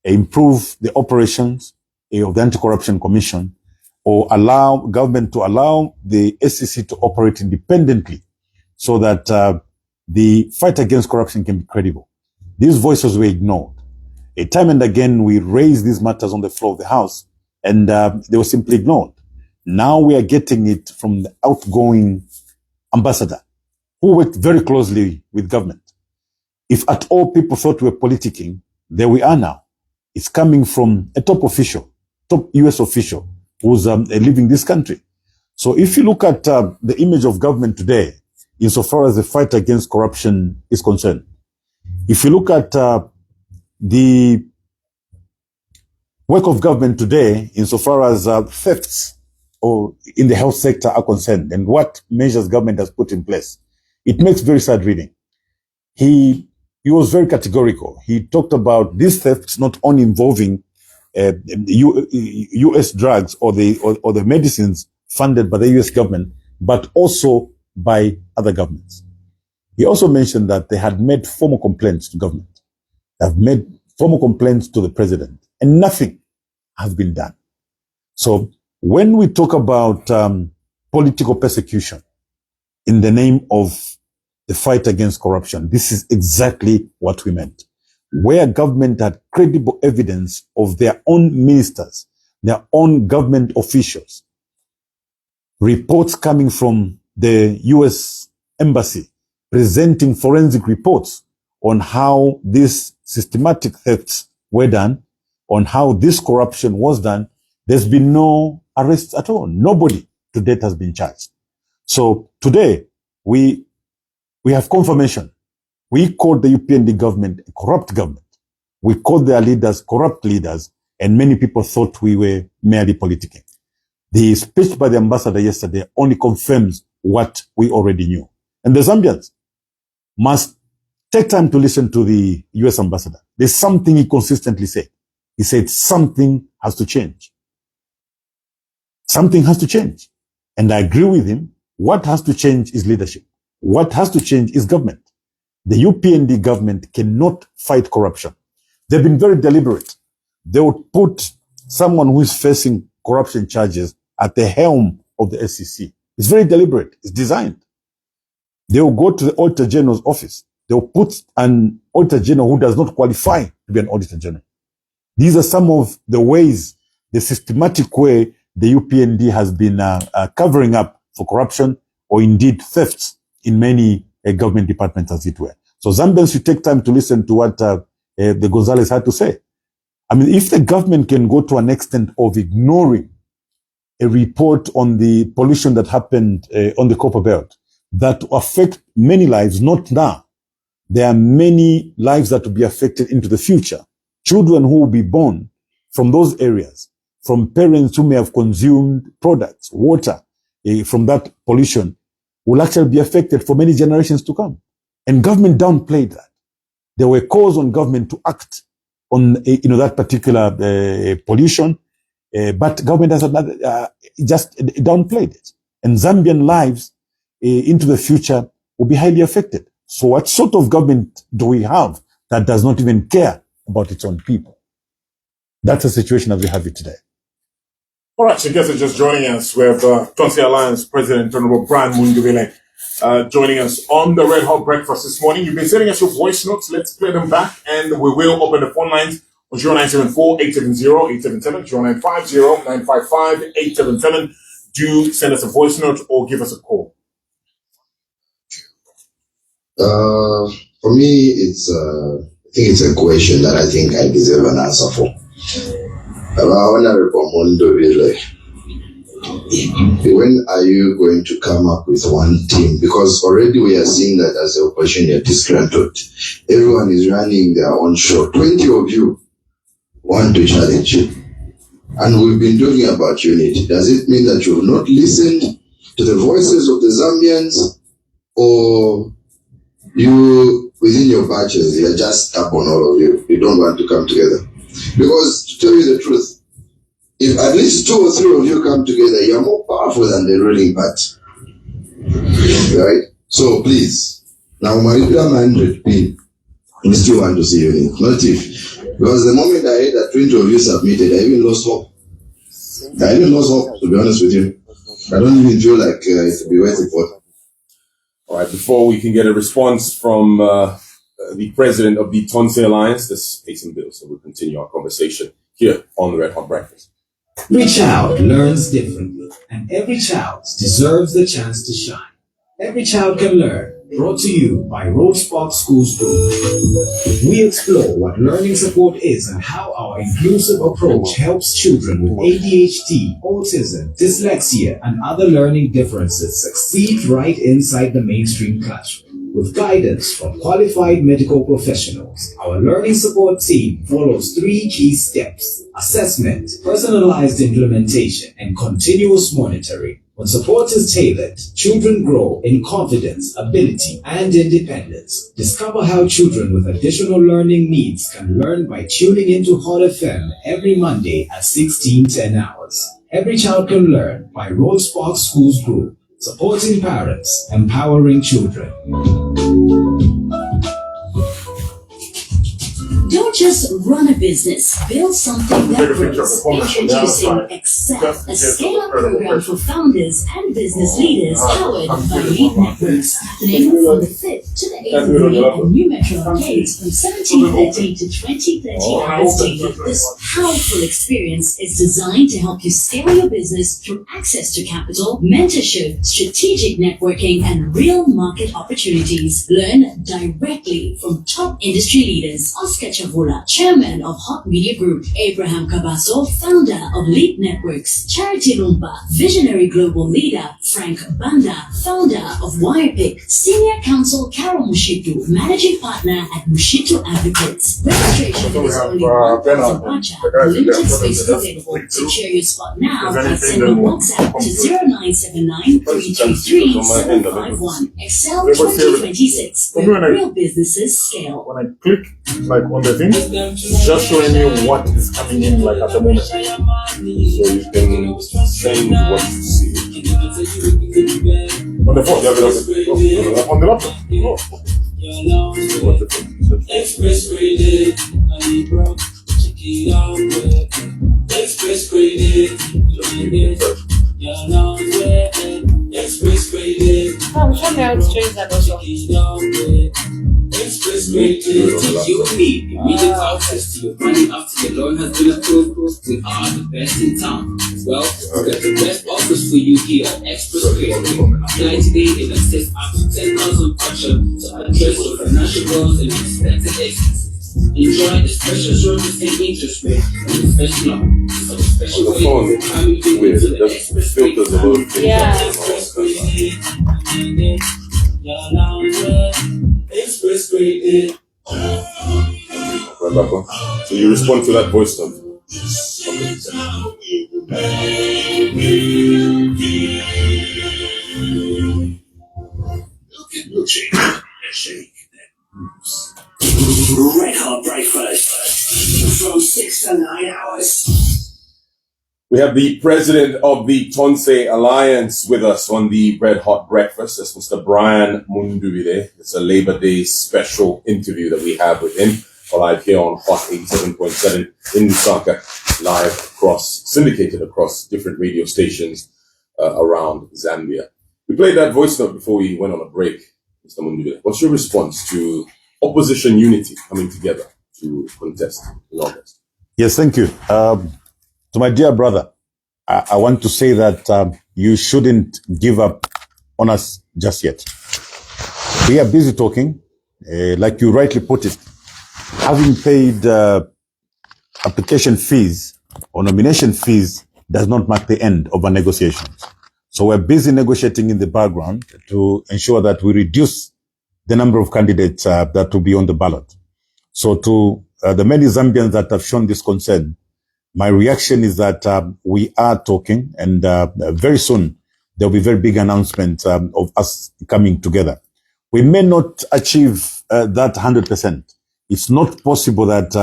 improve the operations of the Anti-Corruption Commission, or allow government to allow the SEC to operate independently so that the fight against corruption can be credible. These voices were ignored. Time and again, we raised these matters on the floor of the House, and they were simply ignored. Now we are getting it from the outgoing ambassador, who worked very closely with government. If at all people thought we were politicking, there we are now. It's coming from a top official, top US official, who's leaving this country. So if you look at the image of government today, insofar as the fight against corruption is concerned, if you look at the work of government today, insofar as thefts or in the health sector are concerned, and what measures government has put in place, it makes very sad reading. He was very categorical. He talked about these thefts not only involving U.S. drugs or the medicines funded by the U.S. government, but also by other governments. He also mentioned that they had made formal complaints to government. They have made formal complaints to the president, and nothing has been done. So when we talk about political persecution in the name of the fight against corruption, this is exactly what we meant. Where government had credible evidence of their own ministers, their own government officials, reports coming from the U.S. Embassy presenting forensic reports on how these systematic thefts were done, on how this corruption was done, there's been no arrests at all. Nobody to date has been charged. So today, we have confirmation. We called the UPND government a corrupt government. We called their leaders corrupt leaders, and many people thought we were merely politicking. The speech by the ambassador yesterday only confirms what we already knew. And the Zambians must take time to listen to the US ambassador. There's something he consistently said. He said something has to change. Something has to change. And I agree with him. What has to change is leadership. What has to change is government. The UPND government cannot fight corruption. They've been very deliberate. They would put someone who is facing corruption charges at the helm of the SEC. It's very deliberate. It's designed. They will go to the Auditor General's office. They will put an Auditor General who does not qualify to be an Auditor General. These are some of the ways, the systematic way the UPND has been covering up for corruption or indeed thefts in many government departments, as it were. So Zambians should take time to listen to what the Gonzalez had to say. I mean, if the government can go to an extent of ignoring a report on the pollution that happened on the Copper Belt that affect many lives, not now. There are many lives that will be affected into the future. Children who will be born from those areas, from parents who may have consumed products, water from that pollution, will actually be affected for many generations to come. And government downplayed that. There were calls on government to act on that particular pollution, but government has just downplayed it. And Zambian lives into the future will be highly affected. So what sort of government do we have that does not even care about its own people? That's the situation as we have it today. All right, so guests are just joining us. We have Tonse Alliance President, Honorable Brian Mundubile, joining us on the Red Hot Breakfast this morning. You've been sending us your voice notes. Let's play them back, and we will open the phone lines on 0974-870-877, 0950-955-877. Do send us a voice note or give us a call. For me, it's I think it's a question that I think I deserve an answer for. Honorable Mundubile, when are you going to come up with one team? Because already we are seeing that as the opposition you're disgruntled. Everyone is running their own show. 20 of you want to challenge you. And we've been talking about unity. Does it mean that you have not listened to the voices of the Zambians, or you, within your batches, you're just stubborn, all of you? You don't want to come together? Because to tell you the truth, if at least 2 or 3 of you come together, you're more powerful than the ruling party. Right? So please, now Maribla 100p, we still want to see unity. Not if. Because the moment I heard that 20 of you submitted, I even lost hope. To be honest with you. I don't even feel like it will be worth it for. All right, before we can get a response from the president of the Tonse Alliance, let's pay some bills, so we'll continue our conversation here on the Red Hot Breakfast. Every child learns differently, and every child deserves the chance to shine. Every child can learn. Brought to you by Rosepark Schools Group. We explore what learning support is and how our inclusive approach helps children with ADHD, autism, dyslexia, and other learning differences succeed right inside the mainstream classroom. With guidance from qualified medical professionals, our learning support team follows 3 key steps: assessment, personalized implementation, and continuous monitoring. When support is tailored, children grow in confidence, ability, and independence. Discover how children with additional learning needs can learn by tuning into Hot FM every Monday at 16:10 hours. Every Child Can Learn by Rosepark Schools Group, supporting parents, empowering children. Don't just run a business, build something that grows. Introducing Excel, a scale-up program for founders and business leaders powered by Lead Networks. Happening from the 5th to the 8th of May at New Metro Arcades from 17:30 to 20:30 hours daily. This powerful experience is designed to help you scale your business through access to capital, mentorship, strategic networking, and real market opportunities. Learn directly from top industry leaders. Oscar Chavula, Chairman of Hot Media Group; Abraham Cabasso, Founder of Leap Networks; Charity Lumba, Visionary Global Leader; Frank Banda, Founder of Wirepick; Senior Counsel Carol Mushitu, Managing Partner at Mushitu Advocates. Registration is only $1,000. Limited spaces available. Secure your spot now by sending WhatsApp to 0979-333-751. Excel 2026, where real businesses scale. When I click like on the thing, it's just showing me what is coming in like at the moment. So you can change what you see. On the phone, you have it on the laptop. Oh. Express graded, I broke, check it out, express graded, express graded. I'm sure now it's strange that also. Express graded, you need immediate access to your money after your loan has been approved. We are the best in town. Well, we got the best offers for you here at Express Graded. Apply today and access up to 10,000 option to address your financial goals and expected exits. Enjoy the special service and interest rate and the special loan. So the special On the phone, rate it's weird. It just filters a lot of things Yeah. out. Express Graded. Right, Papa? So you respond to that voice note. Red Hot Breakfast from 6 to 9 hours. We have the president of the Tonse Alliance with us on the Red Hot Breakfast. That's Mr. Brian Mundubile. It's a Labor Day special interview that we have with him live here on Hot 87.7 in Lusaka, syndicated across different radio stations around Zambia. We played that voice note before we went on a break, Mr. Mundubile. What's your response to opposition unity coming together to contest in August? Yes, thank you. To my dear brother, I want to say that you shouldn't give up on us just yet. We are busy talking, like you rightly put it. Having paid application fees or nomination fees does not mark the end of our negotiations. So we're busy negotiating in the background to ensure that we reduce the number of candidates that will be on the ballot. So to the many Zambians that have shown this concern, my reaction is that we are talking, and very soon there will be very big announcement of us coming together. We may not achieve that 100%. It's not possible that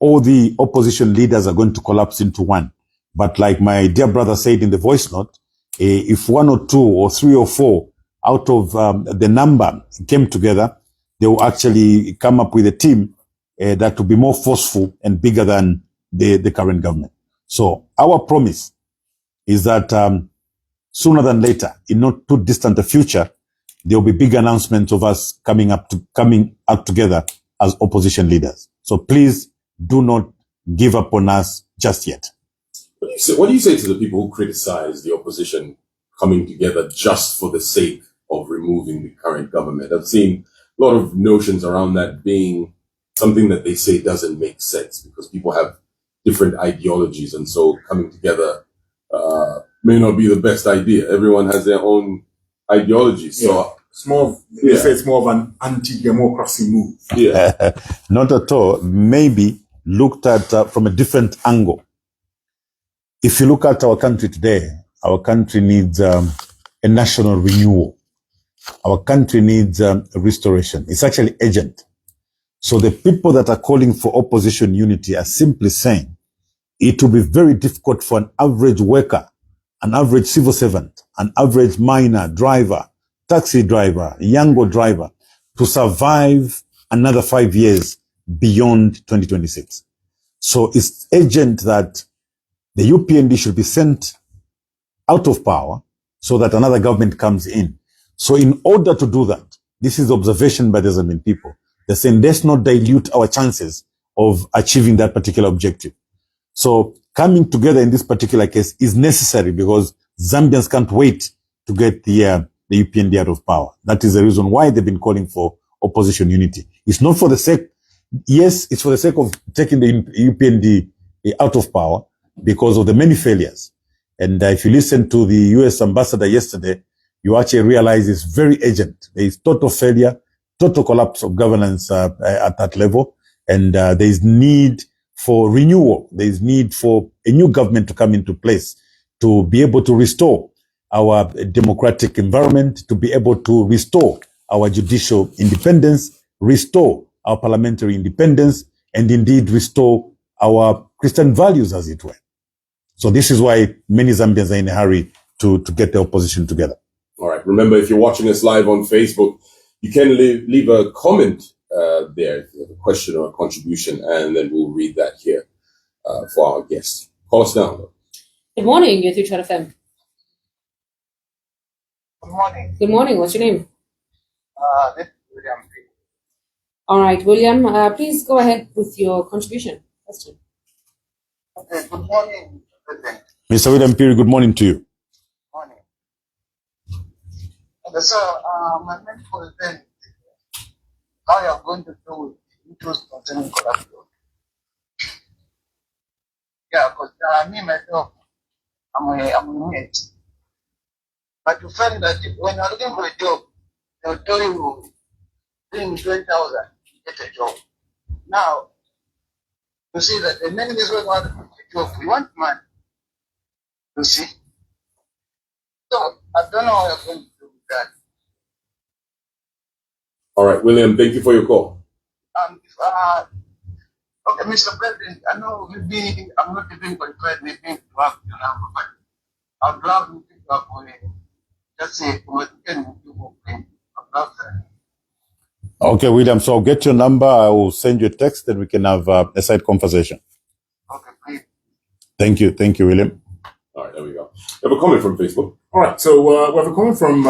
all the opposition leaders are going to collapse into one. But like my dear brother said in the voice note, if 1 or 2 or 3 or 4 out of the number came together, they will actually come up with a team that will be more forceful and bigger than the current government. So our promise is that sooner than later, in not too distant a future, there will be big announcements of us coming out together as opposition leaders. So please do not give up on us just yet. What do you say to the people who criticize the opposition coming together just for the sake of removing the current government? I've seen a lot of notions around that being something that they say doesn't make sense because people have different ideologies, and so coming together may not be the best idea. Everyone has their own ideology. So it's more of, you say it's more of an anti-democracy move. Yeah. Not at all. Maybe looked at from a different angle. If you look at our country today, our country needs a national renewal. Our country needs a restoration. It's actually urgent. So the people that are calling for opposition unity are simply saying it will be very difficult for an average worker, an average civil servant, an average miner, driver, taxi driver, younger driver to survive another 5 years beyond 2026. So it's urgent that the UPND should be sent out of power so that another government comes in. So in order to do that, this is observation by the Zambian people. They're saying let's not dilute our chances of achieving that particular objective. So coming together in this particular case is necessary because Zambians can't wait to get the UPND out of power. That is the reason why they've been calling for opposition unity. It's not for the sake, yes, it's for the sake of taking the UPND out of power because of the many failures. And if you listen to the US ambassador yesterday, you actually realize it's very urgent. There is total failure, total collapse of governance at that level. And there is need for renewal. There is need for a new government to come into place to be able to restore our democratic environment, to be able to restore our judicial independence, restore our parliamentary independence, and indeed restore our Christian values, as it were. So this is why many Zambians are in a hurry to get the opposition together. All right. Remember, if you're watching us live on Facebook, You can leave a comment there if you have a question or a contribution, and then we'll read that here for our guests. Call us now. Good morning, you're through Chat FM. Good morning. Good morning, what's your name? This is William. All right, William, please go ahead with your contribution. Question. Okay, good morning, President. Mr. William Piri, good morning to you. Morning. Okay, so my main concern is how you are going to do with issues concerning corruption. Yeah, because me myself, I'm a mate. But you find that when you're looking for a job, they'll tell you, bring 20,000 to get a job. Now, you see that the many years we want a job, we want money. You see? So, I don't know how you're going to do that. All right, William, thank you for your call. Okay, Mr. President, I know maybe I'm not even qualified maybe to have your number, but I'd love you to have just say, what can you do? I'd love that. Okay, William, so I'll get your number. I will send you a text, then we can have a side conversation. Okay, please. Thank you, William. All right, there we go. We have a comment from Facebook. All right, so we have a comment from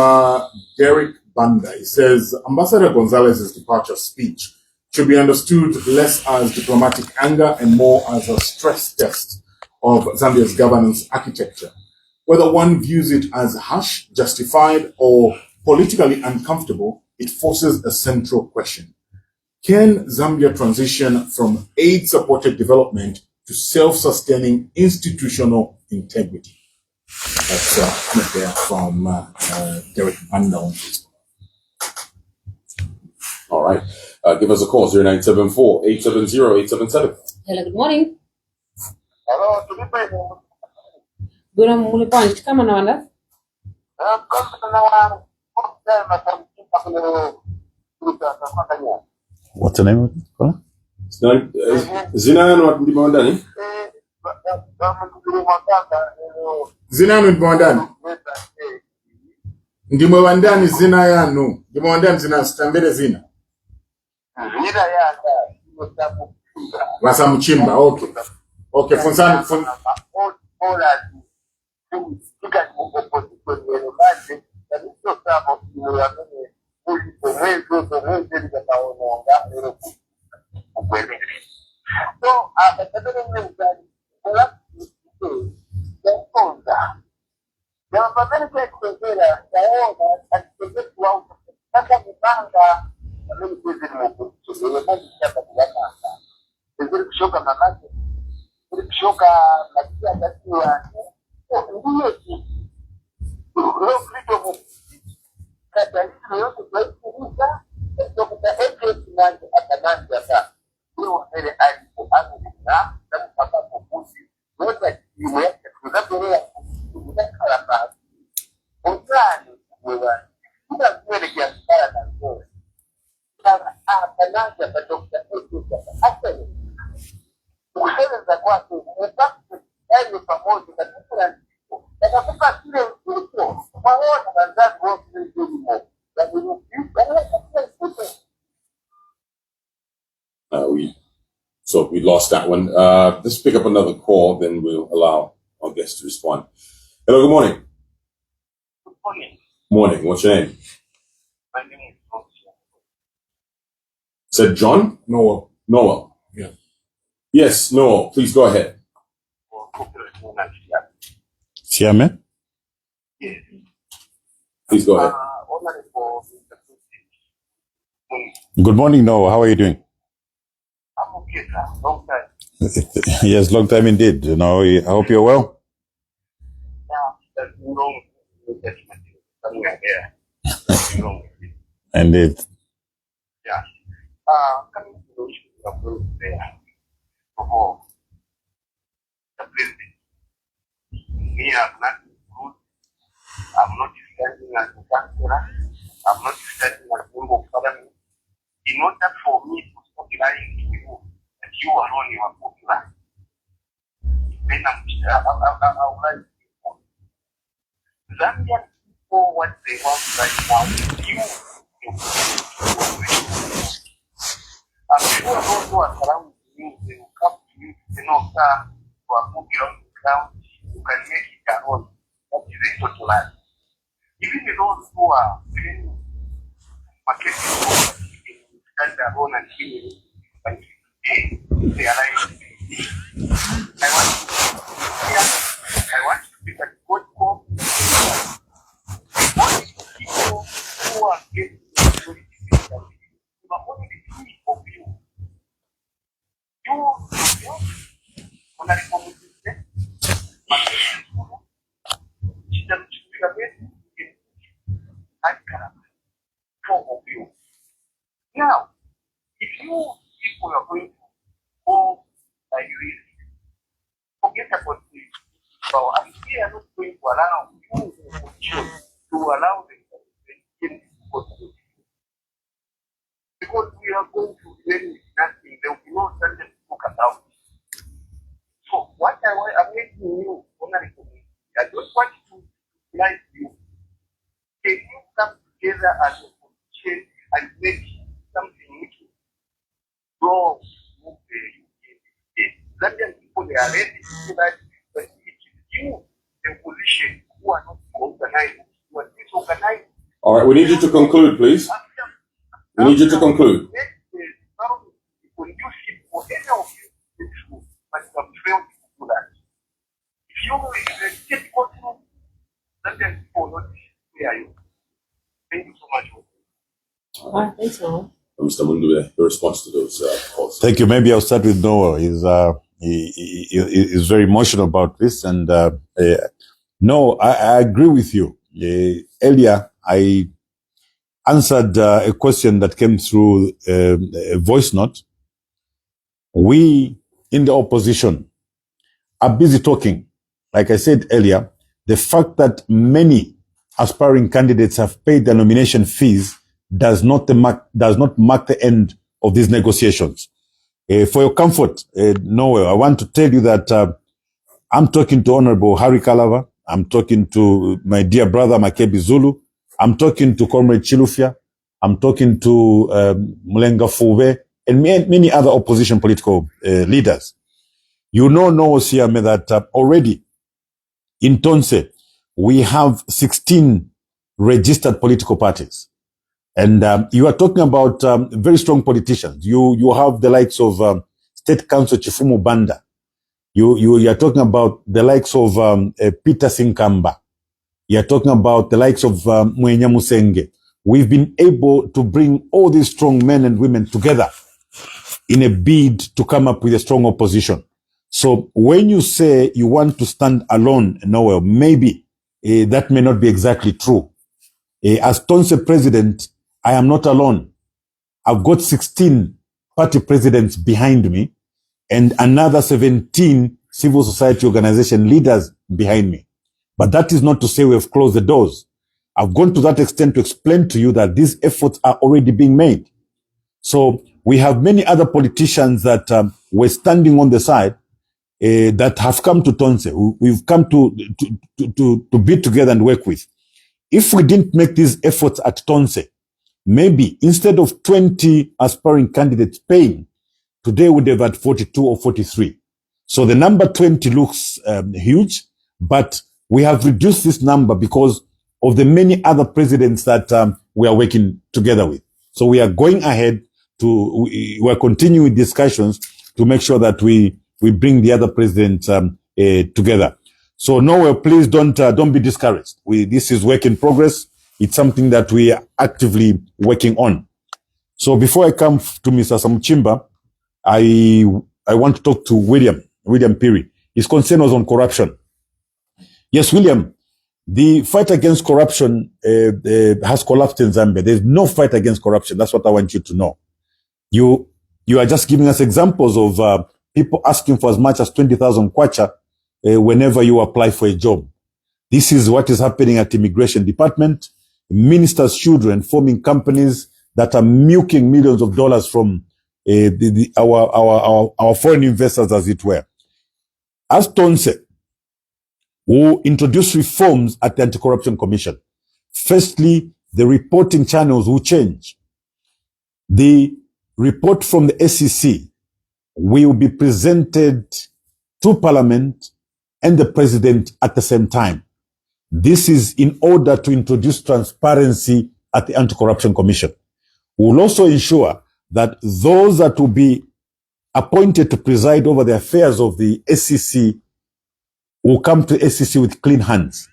Derek Banda. He says, Ambassador Gonzalez's departure speech should be understood less as diplomatic anger and more as a stress test of Zambia's governance architecture. Whether one views it as harsh, justified, or politically uncomfortable, it forces a central question. Can Zambia transition from aid-supported development to self-sustaining institutional integrity? That's a comment there from Derek Banda on Facebook. All right. Give us a call, 0974-870-877. Hello, good morning. Hello, to the president. Good morning, come on, Wanda. What's the name of it? Zinano Ndimawandani? Zinano Ndimawandani. Ndimawandani zina yanu. Ndimawandani zina stambele zina. Wasa mchimba, okay. Okay, funzani. So we lost that one. Let's pick up another call, then we'll allow our guests to respond. Hello, good morning. Good morning. Morning. What's your name? My name is Tonse. Said John? Noel. Noel. Yeah. Yes, Noel. Please go ahead. Chairman? Yes. Please go ahead. Good morning, Noel. How are you doing? I'm okay, sir. Long time. Yes, long time indeed. You know, I hope you're well. Yeah, there's no investment somewhere there. Indeed. Yeah. Coming to the issue of those there. For the president. Me, I'm not good. I'm not standing as a councillor. I'm not standing as a member of parliament. In order for me to stop lying to you that you alone you are popular, then I would like to Zambian people what they want right now is you I'm sure those who are surrounding you, they will come to you, sir, who are moving on the ground, you can make it your own. That is a total life. Even those who are marketing property, stand their own and healing, but they are like, I want to be a good home. Only people who are getting only the three of you. You on a community, four of you. Now, if you people are going to go like this, forget about this. So I'm here not going to allow you to allow them to because we are going to remain with nothing. There will be no certain book about it. So what I'm making you, honorable, I don't want to like you. Can you come together as a position and make something which will grow, move the Zambian people, they are ready to do that, but it is you, the opposition, who are not organized, who are disorganized. All right, we need you to conclude, please. We need you to conclude. Thank you so much. All right, thanks, Noel. Mr. Mundubile, your response to those calls. Thank you. Maybe I'll start with Noah. He's very emotional about this. And no, I agree with you. Earlier, I answered a question that came through a voice note. We in the opposition are busy talking. Like I said earlier, the fact that many aspiring candidates have paid their nomination fees does not mark the end of these negotiations. For your comfort, Noel, I want to tell you that I'm talking to Honorable Harry Kalava. I'm talking to my dear brother Makebi Zulu. I'm talking to Comrade Chilufya. I'm talking to Mulenga Fube and many other opposition political leaders. You know, Noel Siame, that already in Tonse, we have 16 registered political parties. And you are talking about very strong politicians. You have the likes of State Council Chifumu Banda. You are talking about the likes of Peter Sinkamba. You are talking about the likes of Mwenya Musenge. We've been able to bring all these strong men and women together in a bid to come up with a strong opposition. So when you say you want to stand alone, Noel, maybe that may not be exactly true. As Tonse president, I am not alone. I've got 16 party presidents behind me and another 17 civil society organization leaders behind me. But that is not to say we have closed the doors. I've gone to that extent to explain to you that these efforts are already being made. So we have many other politicians that were standing on the side that have come to Tonse. We've come to be together and work with. If we didn't make these efforts at Tonse, maybe instead of 20 aspiring candidates paying, today would have had 42 or 43. So the number 20 looks huge, but we have reduced this number because of the many other presidents that we are working together with. So we are going ahead we are continuing discussions to make sure that we bring the other presidents together. So Noel, please don't be discouraged. This is work in progress. It's something that we are actively working on. So before I come to Mr. Samuchimba, I want to talk to William Piri. His concern was on corruption. Yes, William, the fight against corruption has collapsed in Zambia. There's no fight against corruption. That's what I want you to know. You are just giving us examples of people asking for as much as 20,000 kwacha whenever you apply for a job. This is what is happening at Immigration Department. Ministers' children forming companies that are milking millions of dollars from our foreign investors, as it were. As Tonse, who introduced reforms at the Anti-Corruption Commission. Firstly, the reporting channels will change. The report from the SEC will be presented to Parliament and the President at the same time. This is in order to introduce transparency at the Anti-Corruption Commission. We will also ensure that those that will be appointed to preside over the affairs of the SEC will come to SEC with clean hands.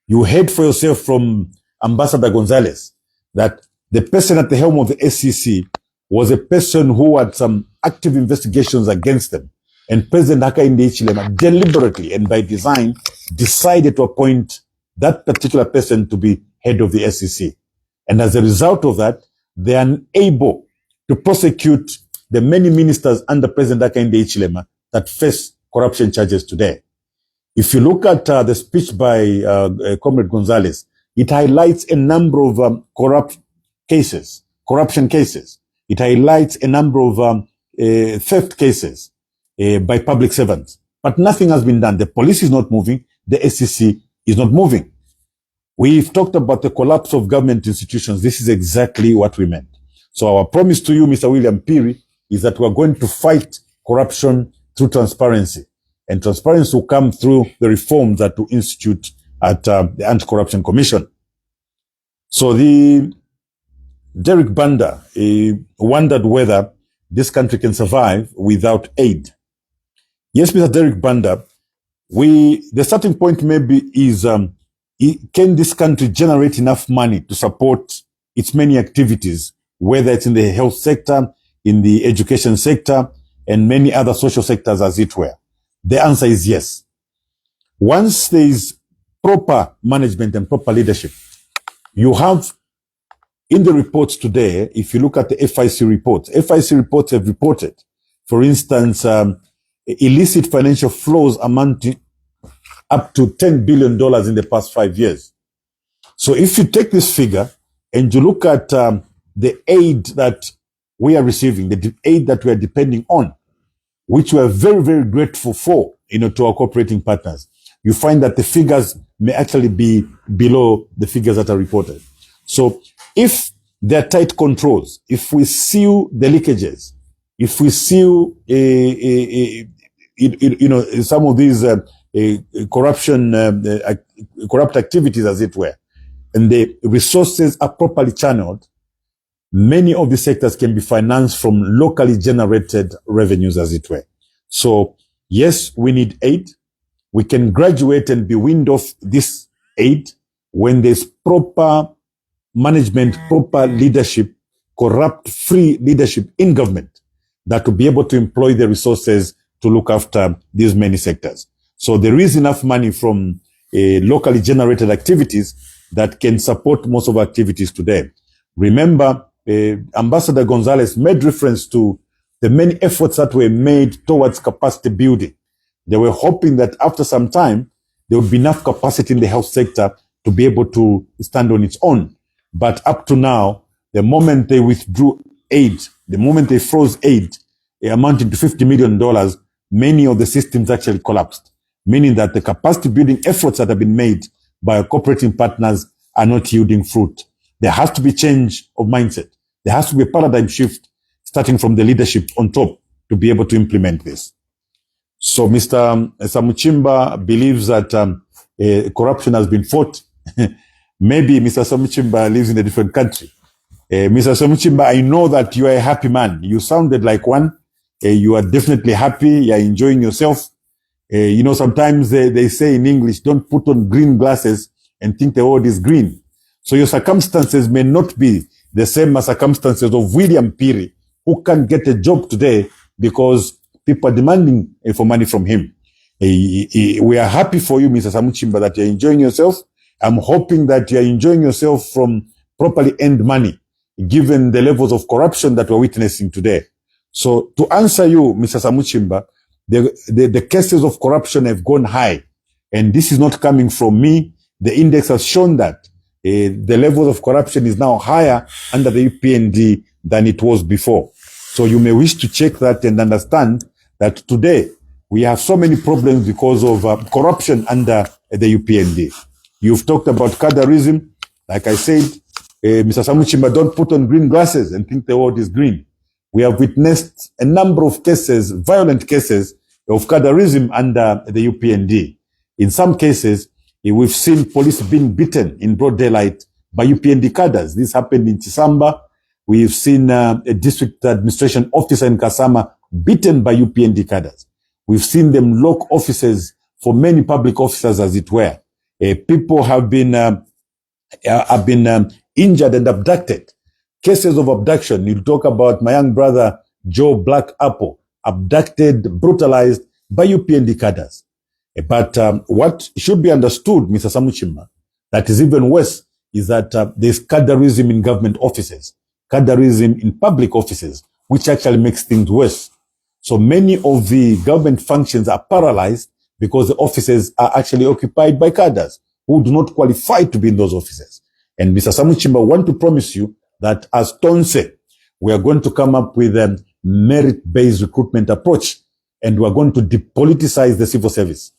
You heard for yourself from Ambassador Gonzalez that the person at the helm of the SEC was a person who had some active investigations against them. And President Hakainde Hichilema deliberately and by design decided to appoint that particular person to be head of the SEC. And as a result of that, they are unable to prosecute the many ministers under President Hakainde Hichilema that face corruption charges today. If you look at the speech by Comrade Gonzalez, it highlights a number of corruption cases. It highlights a number of theft cases by public servants. But nothing has been done. The police is not moving. The SEC is not moving. We've talked about the collapse of government institutions. This is exactly what we meant. So our promise to you, Mr. William Piri, is that we're going to fight corruption through transparency. And transparency will come through the reforms that we institute at the Anti-Corruption Commission. So the Derek Banda wondered whether this country can survive without aid. Yes, Mr. Derek Banda, the starting point maybe is, can this country generate enough money to support its many activities, whether it's in the health sector, in the education sector, and many other social sectors as it were? The answer is yes. Once there is proper management and proper leadership, you have in the reports today, if you look at the FIC reports have reported, for instance, illicit financial flows amounting up to $10 billion in the past 5 years. So if you take this figure and you look at the aid that we are receiving, the aid that we are depending on, which we are very, very grateful for, to our cooperating partners, you find that the figures may actually be below the figures that are reported. So if there are tight controls, if we seal the leakages, if we seal, some of these corrupt activities, as it were, and the resources are properly channeled, many of the sectors can be financed from locally generated revenues, as it were. So yes, we need aid. We can graduate and be weaned off this aid when there's proper management, proper leadership, corrupt-free leadership in government that will be able to employ the resources to look after these many sectors. So there is enough money from locally generated activities that can support most of our activities today. Remember, Ambassador Gonzalez made reference to the many efforts that were made towards capacity building. They were hoping that after some time, there would be enough capacity in the health sector to be able to stand on its own. But up to now, the moment they withdrew aid, the moment they froze aid, amounting to $50 million, many of the systems actually collapsed, meaning that the capacity building efforts that have been made by our cooperating partners are not yielding fruit. There has to be change of mindset. There has to be a paradigm shift starting from the leadership on top to be able to implement this. So Mr. Samuchimba believes that corruption has been fought. Maybe Mr. Samuchimba lives in a different country. Mr. Samuchimba, I know that you are a happy man. You sounded like one. You are definitely happy. You are enjoying yourself. Sometimes they say in English, don't put on green glasses and think the world is green. So your circumstances may not be the same as circumstances of William Piri, who can't get a job today because people are demanding for money from him. We are happy for you, Mr. Samuchimba, that you're enjoying yourself. I'm hoping that you're enjoying yourself from properly earned money, given the levels of corruption that we're witnessing today. So to answer you, Mr. Samuchimba, the cases of corruption have gone high. And this is not coming from me. The index has shown that the level of corruption is now higher under the UPND than it was before. So you may wish to check that and understand that today we have so many problems because of corruption under the UPND. You've talked about cadreism. Like I said, Mr. Samuchima, don't put on green glasses and think the world is green. We have witnessed a number of cases, violent cases of cadreism under the UPND. In some cases, we've seen police being beaten in broad daylight by UPND cadres. This happened in Chisamba. We've seen a district administration officer in Kasama beaten by UPND cadres. We've seen them lock offices for many public officers, as it were. People have been injured and abducted. Cases of abduction. You talk about my young brother, Joe Black Apple, abducted, brutalized by UPND cadres. But what should be understood, Mr. Samuchima, that is even worse, is that there's cadreism in government offices, cadreism in public offices, which actually makes things worse. So many of the government functions are paralyzed because the offices are actually occupied by cadres who do not qualify to be in those offices. And Mr. Samuchima, I want to promise you that as Tonse, we are going to come up with a merit-based recruitment approach, and we are going to depoliticize the civil service.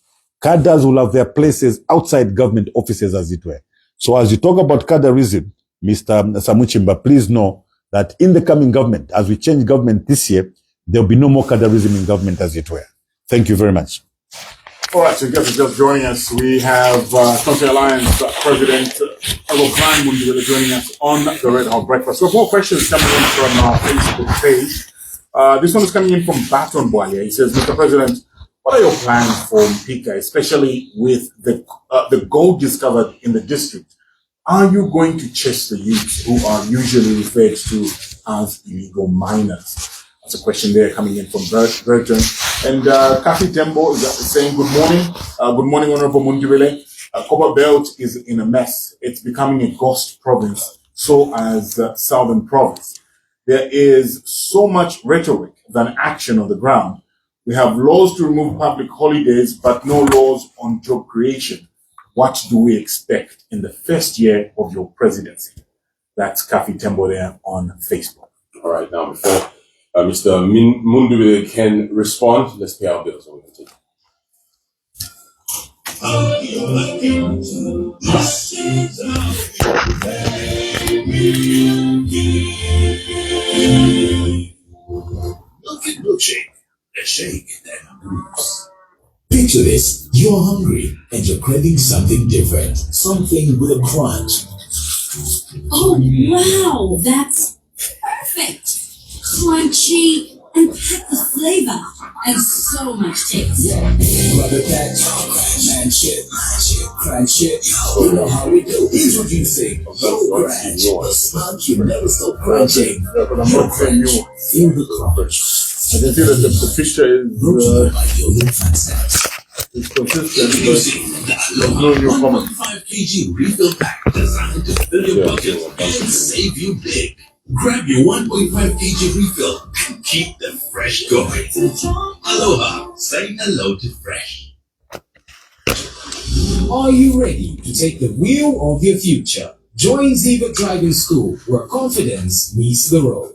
Cadres will have their places outside government offices, as it were. So as you talk about cadreism, Mr. Samuchimba, please know that in the coming government, as we change government this year, there will be no more cadreism in government, as it were. Thank you very much. All right, so just joining us, we have Tonse Alliance President Brian Mundubile joining us on the Red Hot Breakfast. So more questions coming in from our Facebook page. This one is coming in from Baton Boalia. He says, Mr. President, what are your plans for Mpika, especially with the gold discovered in the district? Are you going to chase the youths who are usually referred to as illegal miners? That's a question there coming in from Burton. And Kathy Tembo is saying, good morning. Good morning, Honorable Mundubile. Copper Belt is in a mess. It's becoming a ghost province, so as Southern Province. There is so much rhetoric than action on the ground. We have laws to remove public holidays, but no laws on job creation. What do we expect in the first year of your presidency? That's Kathy Tembo there on Facebook. All right, now before Mr. Mundubile can respond, let's pay our bills. Milkshake. A shake that moves. Picture this. You're hungry and you're craving something different. Something with a crunch. Oh, wow. That's perfect. Crunchy and packed with flavor and so much taste. Brother Patch, crunch it. You know how we do. Introducing Yo Crunch, the sponge you never stop crunching. Yeah, but I'm not saying you. Feel the crunch. I can see that the picture is consistent, but there's no new comment. 1.5 kg refill pack designed to fill your bucket and save you big. Grab your 1.5 kg refill and keep the fresh going. Aloha, say hello to fresh. Are you ready to take the wheel of your future? Join Ziva Driving School, where confidence meets the road.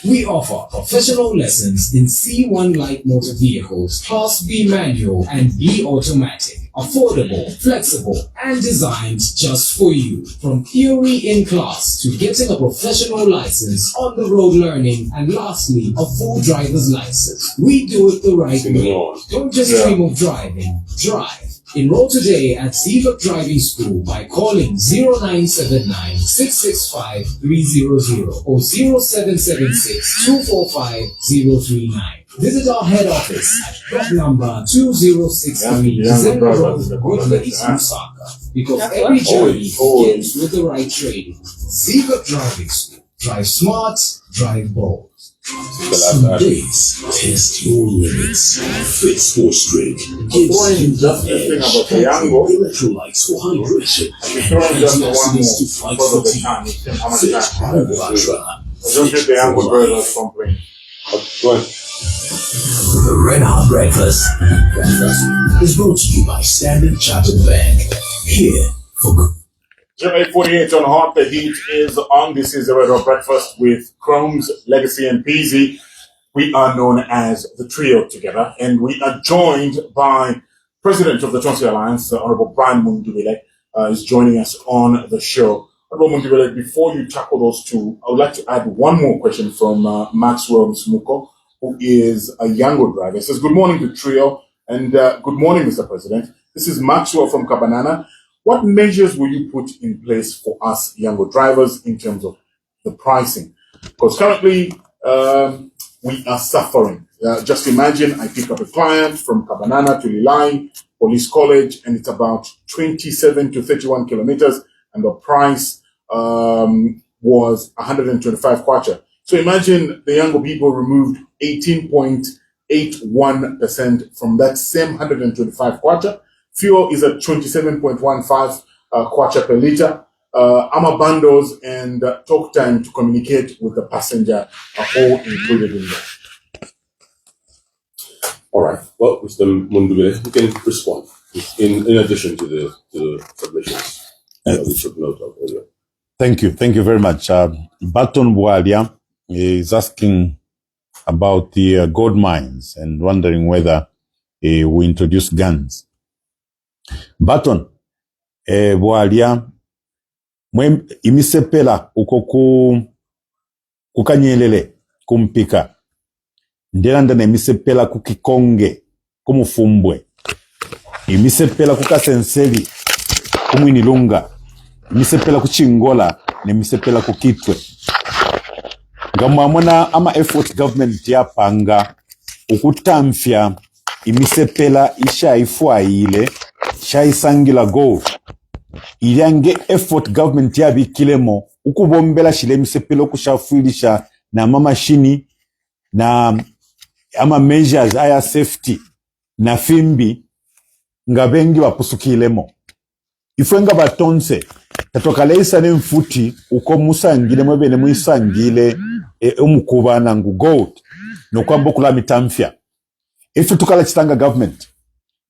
We offer professional lessons in C1 light motor vehicles, Class B manual and B automatic, affordable, flexible, and designed just for you. From theory in class to getting a professional license, on the road learning, and lastly, a full driver's license. We do it the right way. Don't just dream of driving, drive. Enroll today at Ziva Driving School by calling 0979 665 300 or 0776 245 039. Visit our head office at block number 2063 Zambia Road, Woodley, Lusaka. Because every journey begins with the right trading. Ziva Driving School. Drive smart, drive bold. Some days test your limits. Fit Sports Drink gives you the edge. Electrolytes for hydration and antioxidants to fight fatigue. Fit Ultra. The Red Hot Breakfast is brought to you by Standard Chartered Bank. Here for good. 0848 on Hot, the heat is on. This is the Red Hot Breakfast with Chrome's Legacy and Peasy. We are known as the trio together, and we are joined by President of the Tonse Alliance, Honorable Brian Mundubile, is joining us on the show Mundubile, before you tackle those two, I would like to add one more question from Maxwell Smuko, who is a Yango driver. He says, good morning to Trio, and good morning, Mr. President. This is Maxwell from Kabanana. What measures will you put in place for us Yango drivers in terms of the pricing? Because currently, we are suffering. Just imagine I pick up a client from Kabanana to Lilai, Police College, and it's about 27 to 31 kilometers, and the price was 125 kwacha. So imagine the younger people removed 18.81% from that same 125 kwacha. Fuel is at 27.15 kwacha per liter. AMA bundles and talk time to communicate with the passenger are all included in that. All right. Well, Mr. Mundubile, you can respond in addition to the submissions that we took note of earlier. Thank you very much. Baton Bualia is asking about the gold mines and wondering whether we introduce guns. Baton Bualia imisepela uko kukanyelele kumpika ndelanda na imisepela kukikonge kumufumbwe imisepela kukasenseli kumwinilunga imisepela kuchingola na imisepela kukitwe ngamwamona ama effort government yapanga ukutamfya imisepela ishaifwaile shaisangila go ilyange effort government yabikilemo ukubombela shile imisepela kushafuilisha na mamashini na ama measures aya safety na fimbi nga bengi bapusukilemo ifwenga batonse tatokaleisa ne mfuti uko musangile mwebene muisangile umukubana ngu gold nokwamba kula mitamfya ife tukala chitanga government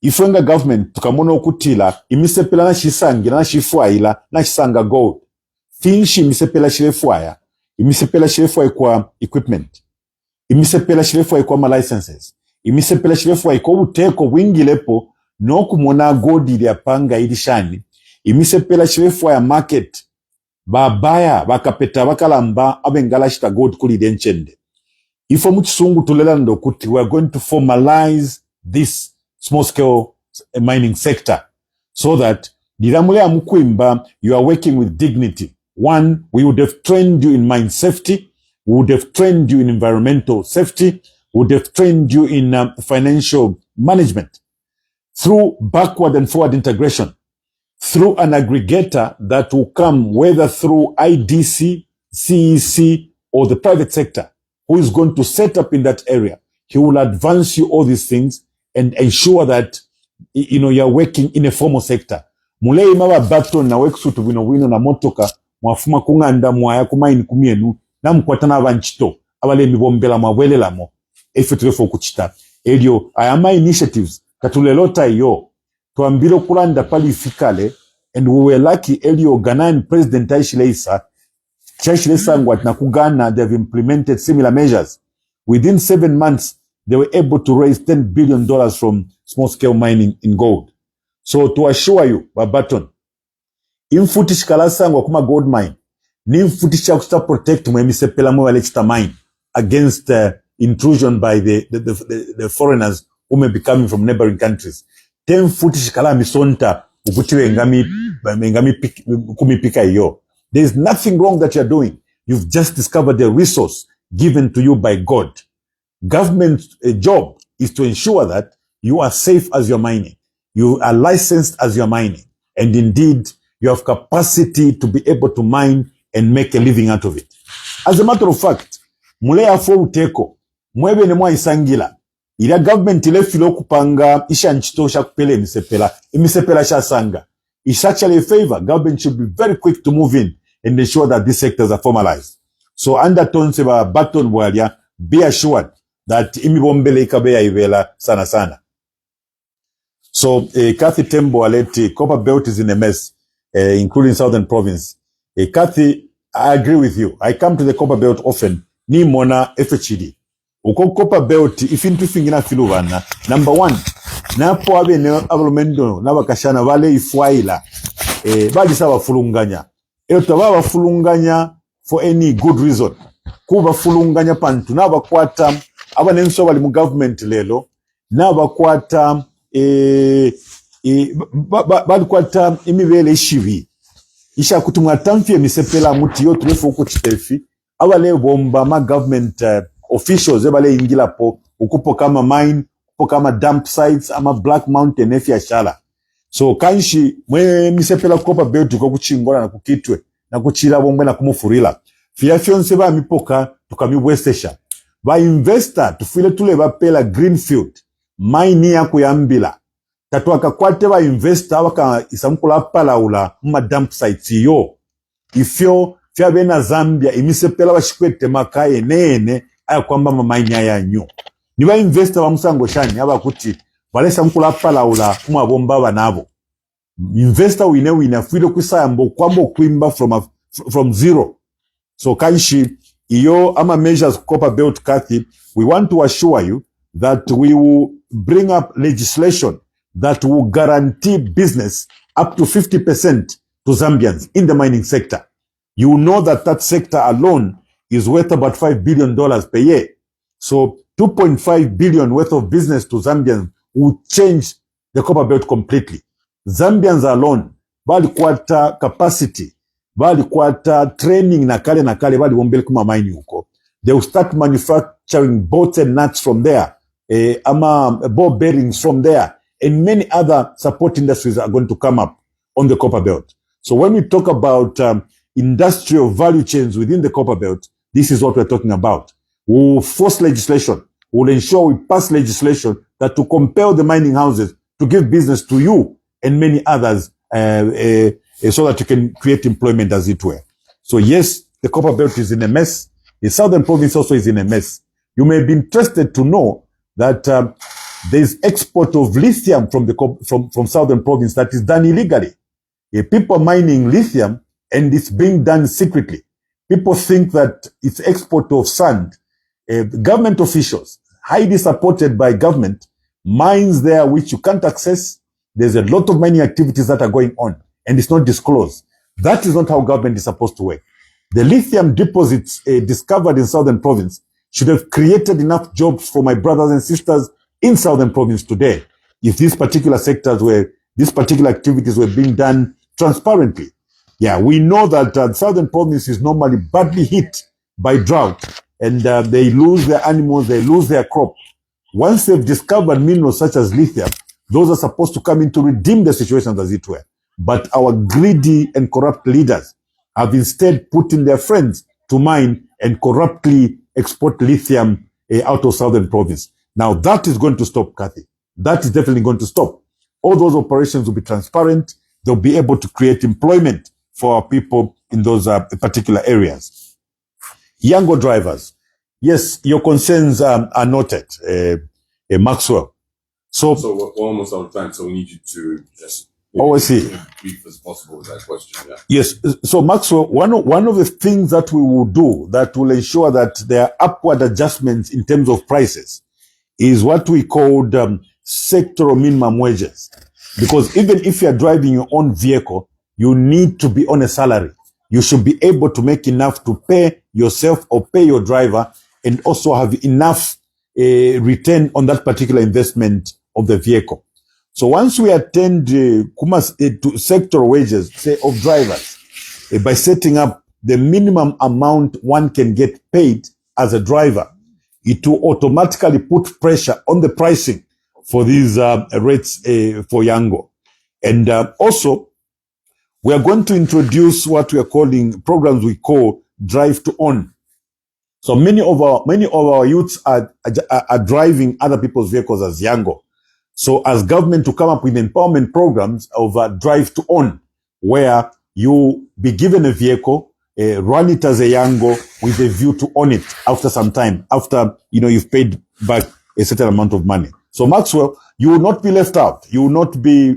ifwenga government tukamona okutila imisepela na shisangira na shifwaila na shisanga gold finshi imisepela shirefwaya imisepela shirefwaya kwa equipment imisepela shirefwaya kwa licenses imisepela shirefwaya kwa uteko wingilepo no kumona gold ili apanga ilishani imisepela shirefwaya market babaya bakapeta bakalamba abengala shita gold kuli denchende ifo muchisungu tulelando kuti we are going to formalize this small scale mining sector so that diramule amukwimba you are working with dignity. One, we would have trained you in mine safety, we would have trained you in environmental safety, we would have trained you in financial management through backward and forward integration, through an aggregator that will come whether through IDC, CEC, or the private sector who is going to set up in that area. He will advance you all these things and ensure that you are working in a formal sector. Mulei mawa baton na weksutu wino na motoka mwafuma kunganda mwaya kumaini kumienu na mkwatana abanchito abale mibombela mwawele mo efetrefo kuchita elio ayama initiatives katulelota iyo tuambilo kulanda pali ifikale and we were lucky elio Ghanaian president Aishileisa ngwat na kugana they have implemented similar measures. Within 7 months they were able to raise $10 billion from small-scale mining in gold. So to assure you, Babaton, imfutish kalasangwa kuma gold mine, ni imfutisha kusta protect mwemisepela mwale chita mine against intrusion by the foreigners who may be coming from neighboring countries. Ten futish kala misonta ukutiwe ngami kumipika iyo. There is nothing wrong that you are doing. You've just discovered a resource given to you by God. Government's job is to ensure that you are safe as you're mining. You are licensed as you're mining. And indeed, you have capacity to be able to mine and make a living out of it. As a matter of fact, mulea fo uteko, mwebe ne mwa isangila. Ila government ile filo kupanga isha nchitosha kupele imisepela sha sanga. It's actually a favor. Government should be very quick to move in and ensure that these sectors are formalized. So under Tonse Baton Bualia, be assured that imibombele ikabeya ivela sana. So Kathy Tembo Aleti, Copper Belt is in a mess, including Southern Province. Kathy, I agree with you. I come to the Copper Belt often. Ni mona FHD. Uko Copper Belt, ifintu fingina filuvana. Number one, napo abe ne abalomendo nabakashana vale ifwaila. Badi sawa fulunganya. eyo tababafulunganya for any good reason kubafulunganya pantu n'abakwata abanenso bali mu government lelo n'abakwata balikwata imibeere eshibi isha kutumwa tamfi emisepela muti yo tulefu ku kitefi abale bomba ma government officials ebale ingilapo ukupo kama mine ukupo kama dump sites ama Black Mountain efya shala so kanshi mwe misepela kopa belt ko kuchingola na kukitwe na kuchira bombe na kumufurila fya fyonse ba mipoka tukamibwestesha ba investor tufile tule bapela greenfield mine ya kuyambila tatwaka kwate ba investor baka isamkula palaula mu dump sites yo ifyo fya bena Zambia imisepela bashikwete makaye nene aya kwamba mine yanyu niba investor bamusango shani abakuti balesa mkula palaula mu abomba banabo investor wina file kwisayambo kwambo kwimba from zero so kanshi iyo ama measures copper belt Kathy we want to assure you that we will bring up legislation that will guarantee business up to 50% to Zambians in the mining sector. You know that sector alone is worth about $5 billion per year. So 2.5 billion worth of business to Zambians will change the copper belt completely. Zambians alone, bali kwata capacity, bali kwata training na kale bali wombele kuma mining huko. They will start manufacturing bolts and nuts from there, ball bearings from there, and many other support industries are going to come up on the copper belt. So when we talk about industrial value chains within the copper belt, this is what we're talking about. We'll force legislation. We'll ensure we pass legislation that to compel the mining houses to give business to you and many others so that you can create employment as it were. So yes, the copper belt is in a mess. The southern province also is in a mess. You may be interested to know that there is export of lithium from southern province that is done illegally. People mining lithium and it's being done secretly. People think that it's export of sand. Government officials, highly supported by government, mines there which you can't access. There's a lot of mining activities that are going on and it's not disclosed. That is not how government is supposed to work. The lithium deposits discovered in southern province should have created enough jobs for my brothers and sisters in southern province today if these particular activities were being done transparently. Yeah, we know that southern province is normally badly hit by drought and they lose their animals, they lose their crop. Once they've discovered minerals such as lithium, those are supposed to come in to redeem the situations as it were. But our greedy and corrupt leaders have instead put in their friends to mine and corruptly export lithium out of southern province. Now that is going to stop, Kathy. That is definitely going to stop. All those operations will be transparent. They'll be able to create employment for our people in those particular areas. Yango drivers. Yes, your concerns are noted, Maxwell. So we're almost out of time, so we need you to just be brief as possible with that question. Yeah. Yes. So Maxwell, one of the things that we will do that will ensure that there are upward adjustments in terms of prices is what we called sectoral minimum wages. Because even if you're driving your own vehicle, you need to be on a salary. You should be able to make enough to pay yourself or pay your driver and also have enough return on that particular investment of the vehicle. So once we attend to sectoral wages, say of drivers, by setting up the minimum amount one can get paid as a driver, it will automatically put pressure on the pricing for these rates for Yango. And also, we are going to introduce what we are calling programs we call Drive to Own. So many of our youths are driving other people's vehicles as Yango. So as government to come up with empowerment programs of Drive to Own, where you be given a vehicle, run it as a Yango with a view to own it after some time, after, you've paid back a certain amount of money. So Maxwell, you will not be left out. You will not be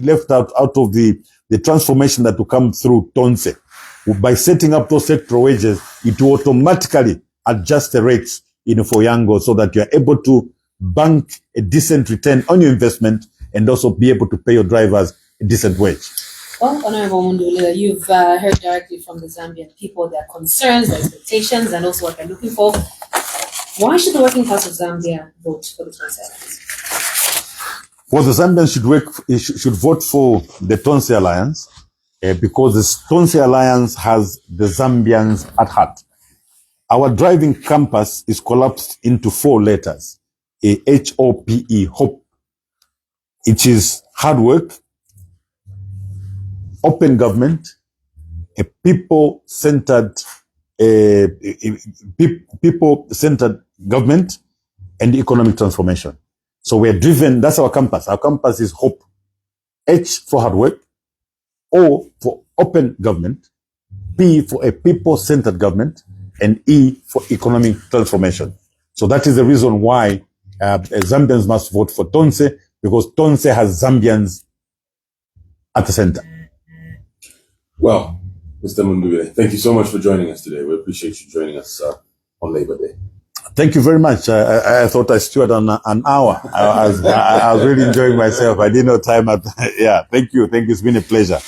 left out of the transformation that will come through Tonse. By setting up those sectoral wages, it will automatically adjust the rates for Yango so that you are able to bank a decent return on your investment and also be able to pay your drivers a decent wage. Well, Honorable Mundubile, you've heard directly from the Zambian people, their concerns, their expectations, and also what they're looking for. Why should the working class of Zambia vote for the Tonse Alliance? Well, the Zambians should vote for the Tonse Alliance because the Tonse Alliance has the Zambians at heart. Our driving compass is collapsed into 4 letters, HOPE, hope. It is hard work, open government, a people-centered government, and economic transformation. So we're driven, that's our compass. Our compass is hope. H for hard work, O for open government, P for a people-centered government, and E for economic transformation. So that is the reason why Zambians must vote for Tonse, because Tonse has Zambians at the center. Well, Mr. Mundubile, thank you so much for joining us today. We appreciate you joining us on Labor Day. Thank you very much. I thought I stewed on an hour. I was really enjoying myself. I didn't know time. Yeah, thank you. It's been a pleasure.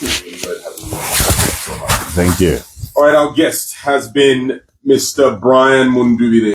Thank you. All right, our guest has been Mr. Brian Mundubile.